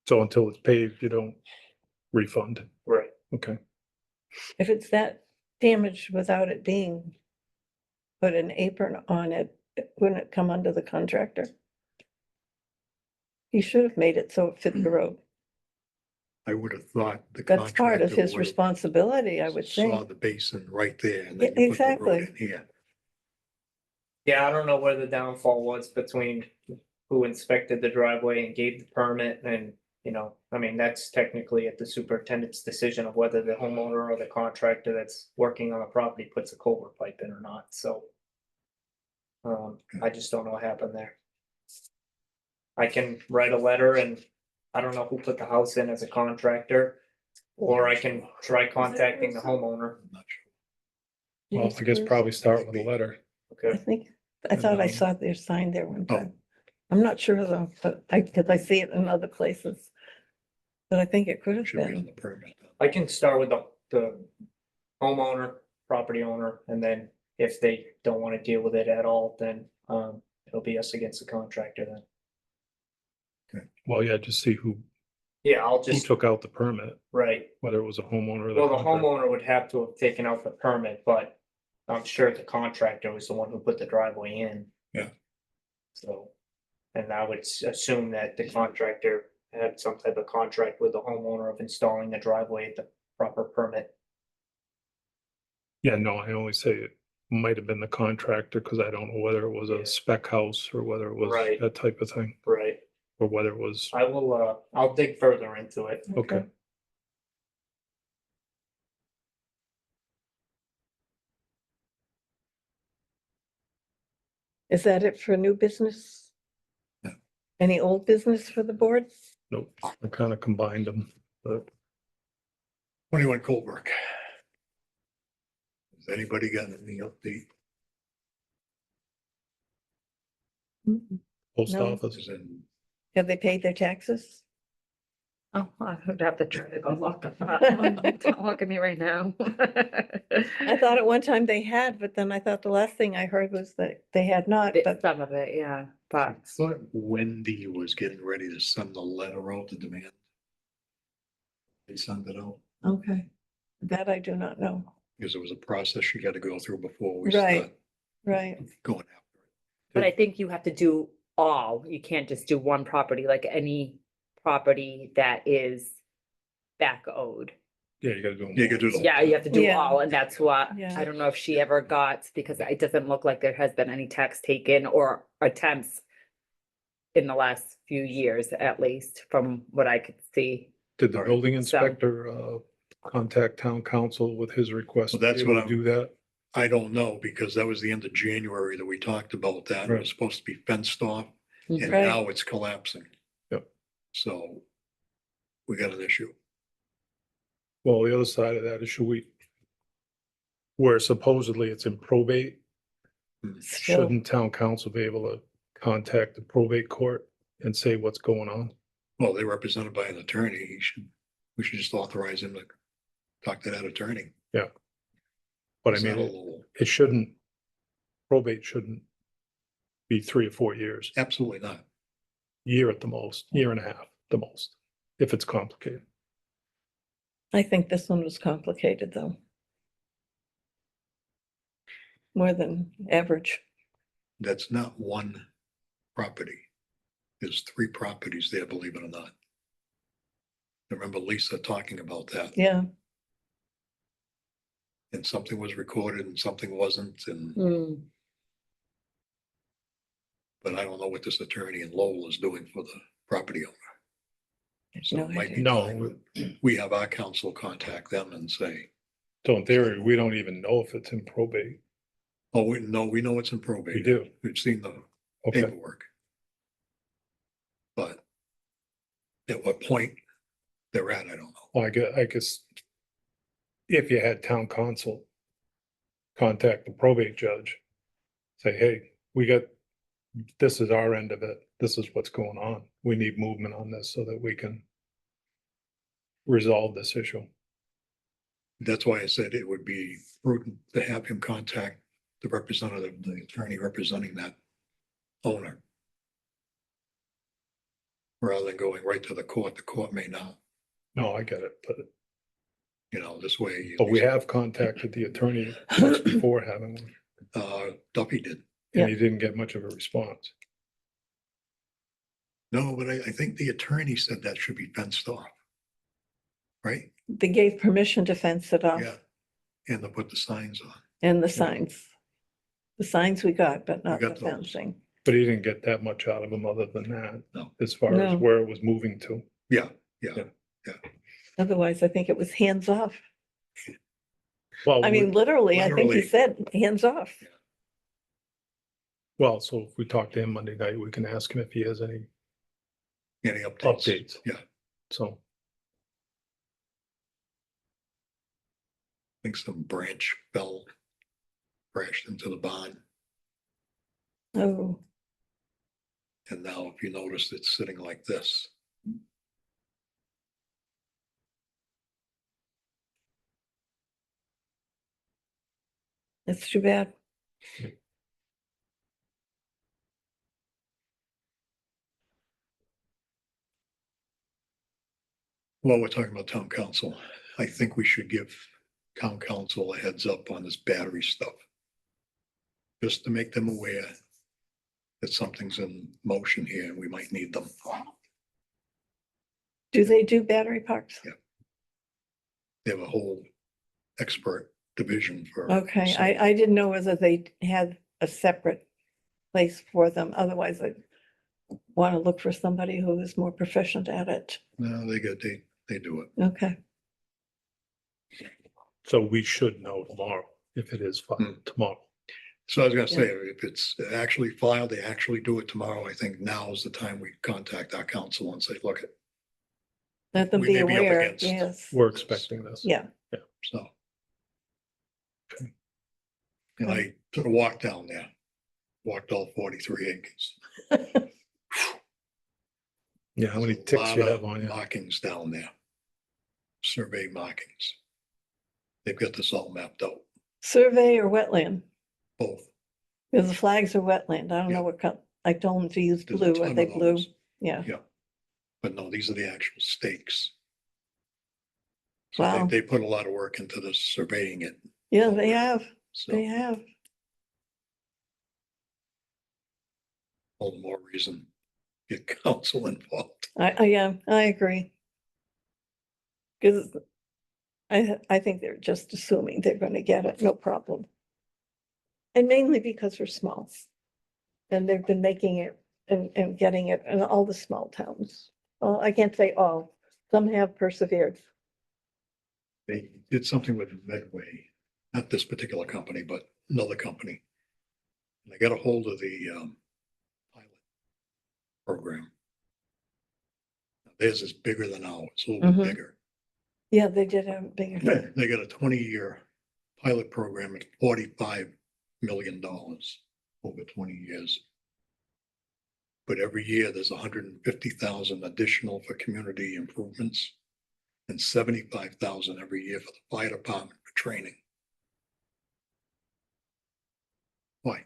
So until it's paved, you don't refund. Right. Okay. If it's that damaged without it being put an apron on it, wouldn't it come under the contractor? He should have made it so it fit the road. I would have thought the That's part of contractor his would have responsibility, I would saw think. the basin right there and Yeah, then you put the road exactly. in here. Yeah, I don't know where the downfall was between who inspected the driveway and gave the permit and, you know, I mean, that's technically at the superintendent's decision of whether the homeowner or the contractor that's working on the property puts a culvert pipe in or not, so. I just don't know what happened there. I can write a letter and I don't know who put the house in as a contractor. Or I can try contacting the homeowner. I'm not sure. Well, I guess probably start with a letter. I Okay, think, I thought I um, saw their sign there one Oh. time. I'm not sure though, but because I see it in other places. But I think it could have Should be on been. the permit. I can start with the homeowner, property owner, and then if they don't wanna deal with it at all, then it'll be us against the contractor then. Well, yeah, just see who Yeah, I'll just, took out the permit, right, whether it was a homeowner or well, the contractor. homeowner would have to have taken out the permit, but I'm sure the contractor was the one who put the driveway in. Yeah. So, and I would assume that the contractor had some type of contract with the homeowner of installing the driveway at the proper permit. Yeah, no, I only say it might have been the contractor because I don't know whether it was Yeah. a spec house or whether it was Right. that type of thing, Right, or whether it was, I will, I'll dig further into it. okay. Is that it for new business? Yeah. Any old business for the board? Nope, I kind of combined them, but 21 Colebrook. Has anybody got any update? post No. office. Is in, Have they paid their taxes? Oh, I would have to try to go look. Don't look at me right now. I thought at one time they had, but then I thought the last thing I heard was that they had not, but Some of it, yeah, I but thought Wendy was getting ready to send the letter out to demand. They sent it out okay. That I do not know. because it was a process she got to go through before we Right. start Right. going after it. but I think you have to do all. You can't just do one property, like any property that is back owed. Yeah, you gotta do them. You could do the. Yeah, you have to do Yeah. all, and that's what, Yeah. I don't know if she ever got, because it doesn't look like there has been any tax taken or attempts in the last few years, at least, from what I could see. Did the Alright. building So- inspector contact town council with his request? Well, to be that's able what to I'm- Do that? I don't know because that was the end of January that we talked about that. It Right. was supposed to be fenced off and Right. now it's collapsing. Yep. So we got an issue. Well, the other side of that is should we, where supposedly it's in probate, Still, shouldn't town council be able to contact the probate court and say what's going on? Well, they're represented by an attorney. We should just authorize him to talk to that attorney. But I Is that mean, a little- it shouldn't, probate shouldn't be 3 or 4 years, Absolutely not. year at the most, year and a half, the most, if it's complicated. I think this one was complicated though. More than average. That's not one property. There's 3 properties there, believe it or not. I remember Lisa talking about that Yeah. and something was recorded and something wasn't and, Hmm. but I don't know what this attorney in Lowell is doing for the property owner. So No it might idea. be No. time that we have our counsel contact them and say, So in theory, we don't even know if it's in probate. Oh, we know it's in probate. We do. We've seen the Okay, paperwork. But at what point they're at, I don't know. well, I guess if you had town council contact the probate judge, say, hey, this is our end of it. This is what's going on. We need movement on this so that we can resolve this issue. That's why I said it would be prudent to have him contact the representative, the attorney representing that owner. Rather than going right to the court may not, No, I get it, but this way. we have contacted the attorney once before having one, Duffy did. and he didn't get much of a response. No, but I think the attorney said that should be fenced off. Right? They gave permission to fence it off Yeah. And to put the signs on. and the signs. The signs we got, but not the got those. fencing. But he didn't get that much out of him other than that. No. As far as No. where it was moving to. Yeah. Otherwise, I think it was hands off. Well, I mean, literally, I think he Literally. said hands off. well, so if we talk to him Monday night, we can ask him if he has any Any updates? updates. Yeah. So, I think some branch fell, crashed into the barn. Oh, And now if you notice, it's sitting like this. that's too bad. Well, we're talking about town council. I think we should give town council a heads up on this battery stuff. Just to make them aware that something's in motion here and we might need them. Do they do battery parks? Yeah. They have a whole expert division for. Okay, solar. I didn't know whether they had a separate place for them. Otherwise, I want to look for somebody who is more proficient at it. No, they do it. Okay, so we should know tomorrow if it is filed tomorrow. So I was gonna say, if it's actually filed, they actually do it tomorrow. I think now is the time we contact our council and say, look, let them We be may be up aware, against- yes, We're expecting this. yeah. so. And I took a walk down there, walked all 43 acres. Yeah, how many There's a ticks lot you of have on you? Markings down there. Survey markings. They've got this all mapped out, Survey or wetland, both. because the flags are wetland. I don't Yeah. know what color. I told them to use There's a blue. ton Are of they blue? those. Yeah, But no, these are the actual stakes. So wow. they put a lot of work into this, surveying it. Yeah, they have, So they have. all the more reason get council involved. Yeah, I agree. Because I think they're just assuming they're gonna get it, no problem. And mainly because we're small. And they've been making it and getting it in all the small towns. Well, I can't say all, some have persevered. They did something with Medway, not this particular company, but another company. And they got a hold of the pilot program. Theirs is bigger than ours, a little bit Mhm. bigger. Yeah, they did have a bigger. They got a 20-year pilot program at $45 million over 20 years. But every year there's 150,000 additional for community improvements and 75,000 every year for the fire department for training. Why?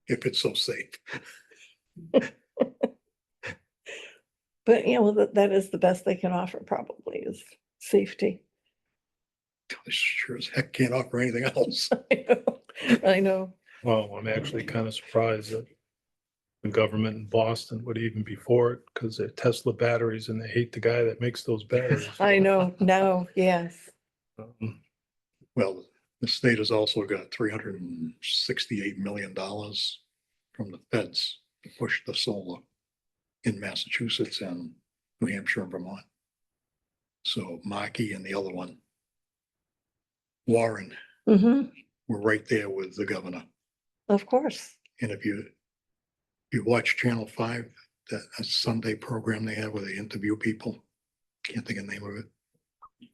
If it's so safe. But, yeah, well, that is the best they can offer probably is safety. They sure as heck can't offer anything else. I know. Well, I'm actually kind of surprised that the government in Boston would even be for it because they're Tesla batteries and they hate the guy that makes those batteries. I know, no, yes. Well, the state has also got $368 million from the feds to push the solar in Massachusetts and New Hampshire and Vermont. So Markey and the other one Warren, Mm-hmm, we're right there with the governor. of course. And if you watch Channel 5, that a Sunday program they have where they interview people, can't think of the name of it,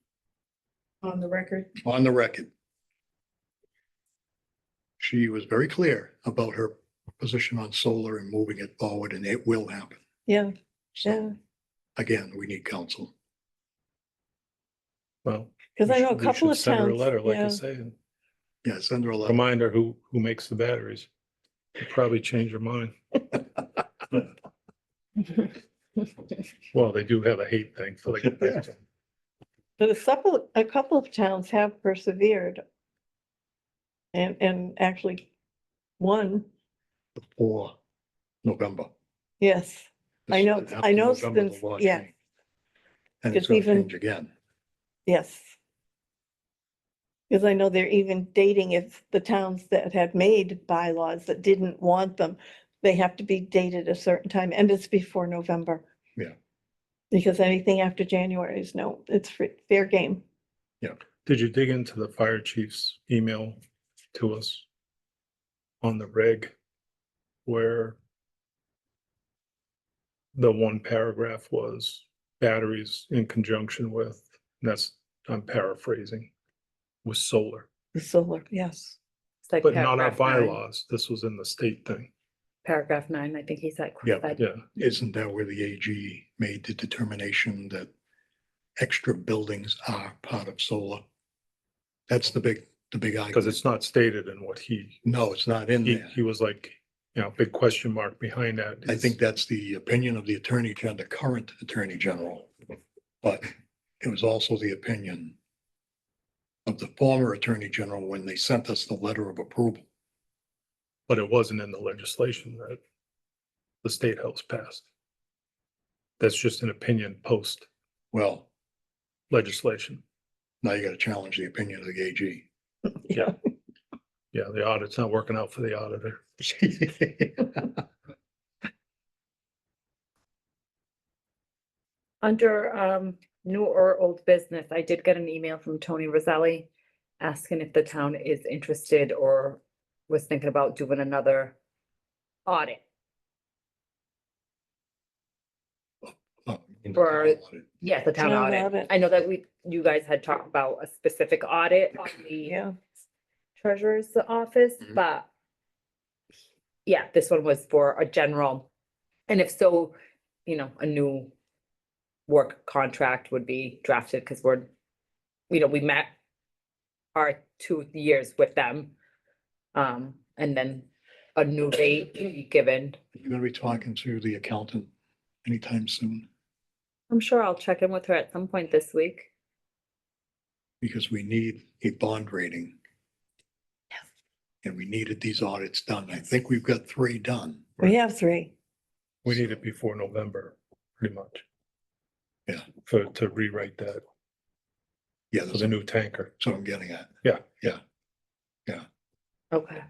On the record. on the record. She was very clear about her position on solar and moving it forward, and it will happen. Yeah, yeah. So again, we need counsel. Well. Because I know a we couple should of send her a towns, letter, like I yeah. say, and Yeah, send her a letter. remind her who makes the batteries. She'll probably change her mind. Well, they do have a hate thing, so they get back to them. But a couple of towns have persevered. And actually, one, Before November. yes, I know- After I know it's November, been- the law yeah. changed. And it's It's gonna even- change again. yes. Because I know they're even dating if the towns that had made bylaws that didn't want them, they have to be dated a certain time, and it's before November. Yeah. Because anything after January is no, it's fair game. Did you dig into the fire chief's email to us on the reg where the one paragraph was batteries in conjunction with, and that's, I'm paraphrasing, with solar, The solar, yes. It's like but not our paragraph 9. bylaws. This was in the state thing. Paragraph 9, I think he said. Yeah, said. Yeah, Isn't that where the AG made the determination that extra buildings are part of solar? That's the big because argument. it's not stated in what No, it's not in there. he was like, big question mark behind that. I is- think that's the opinion of the Attorney General, the current Attorney General. But it was also the opinion of the former Attorney General when they sent us the letter of approval. But it wasn't in the legislation that the State House passed. That's just an opinion post Well, legislation. now you gotta challenge the opinion of the AG. Yeah. Yeah, the audit's not working out for the auditor. Under new or old business, I did get an email from Tony Roselli asking if the town is interested or was thinking about doing another audit. Oh, in the For- town audit. Yes, the town Town audit. audit. I know that you guys had talked about a specific audit on the Yeah, treasurer's office, Mhm. but yeah, this one was for a general. And if so, a new work contract would be drafted because we met our 2 years with them. And then a new rate be given. You're gonna be talking to the accountant anytime soon, I'm sure I'll check in with her at some point this week. because we need a bond rating. And we needed these audits done. I think we've got 3 done. we have 3. We need it before November, pretty much. Yeah. To rewrite that Yeah, for that's the new tanker. what I'm getting at. Okay.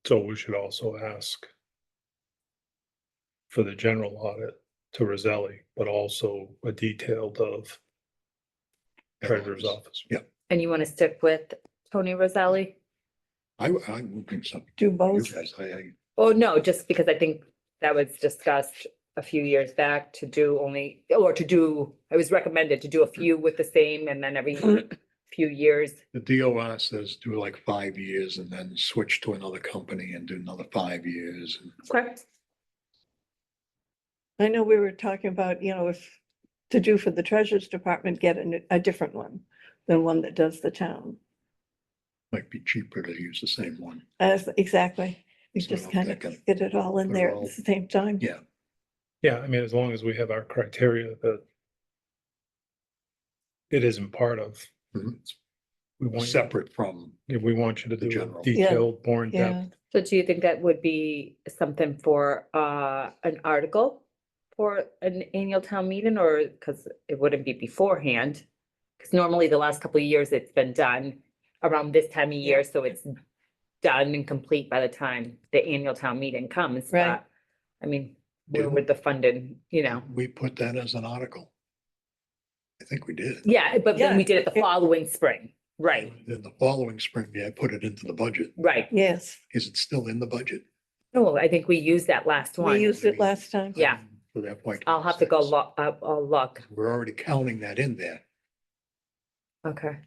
So we should also ask for the general audit to Roselli, but also a detailed of treasurer's office. Yeah, And you want to stick with Tony Roselli? I would think so. Do You both. guys, Oh, no, just because I think that was discussed a few years back to do only, or to do, it was recommended to do a few with the same and then every few years. the DOR says do like 5 years and then switch to another company and do another 5 years. And Correct. I know we were talking about, if to do for the treasurer's department, get a different one than one that does the town. might be cheaper to use the same one. Exactly. We So just I'm kind of thinking, get it all in put it there at all- the same time. Yeah, Yeah, I mean, as long as we have our criteria that it isn't part of. Mhm. We want, separate from, we want you to the do general. a detailed, more in Yeah, depth. So do you think that would be something for an article for an annual town meeting, or because it wouldn't be beforehand? Because normally the last couple of years it's been done around this time of year, so it's done and complete by the time the annual town meeting comes. Right. But, I mean, where Yeah. would the funding, we put that as an article. I think we did. Yeah, but then we Yeah. did it the following spring. Right, In the following spring, yeah, I put it into the budget. right. Yes, Is it still in the budget? No, I think we used that last we one. used it last time. Yeah. For that point. I'll have to go look, I'll look. We're already counting that in there. Okay.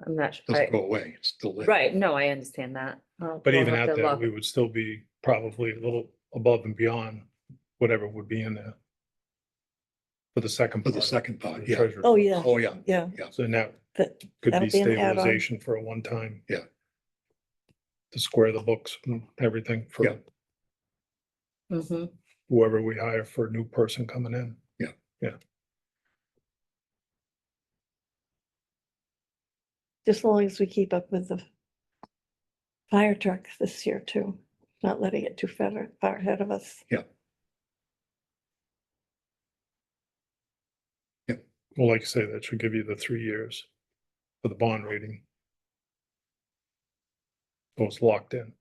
I'm not sure. Doesn't go away. It's still there. Right, no, I understand that. But We'll even have at to that, look. we would still be probably a little above and beyond whatever would be in there. For the second. For the part, second part, the yeah. treasurer. Oh, yeah, Oh, yeah. yeah. So now That, could that'll be be an add-on. stabilization for a one-time. Yeah. To square the books and everything for Yeah. Mhm. whoever we hire for a new person coming in. just as long as we keep up with the fire trucks this year too, not letting it too far ahead of us. Well, like you say, that should give you the 3 years for the bond rating. So it's locked in.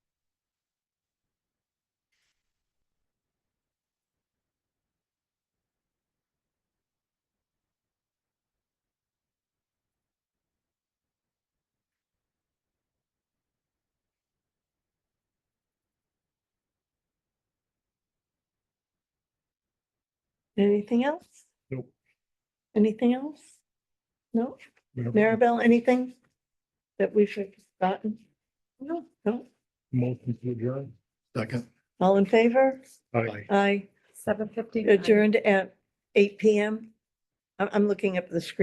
Anything else? Nope. Anything else? No? We have a Maribel, anything that we've forgotten? No, no. Motion to adjourn. Second. All in favor? Aye. Aye. 7:50. Adjourned at 8 PM. I'm looking up the screen.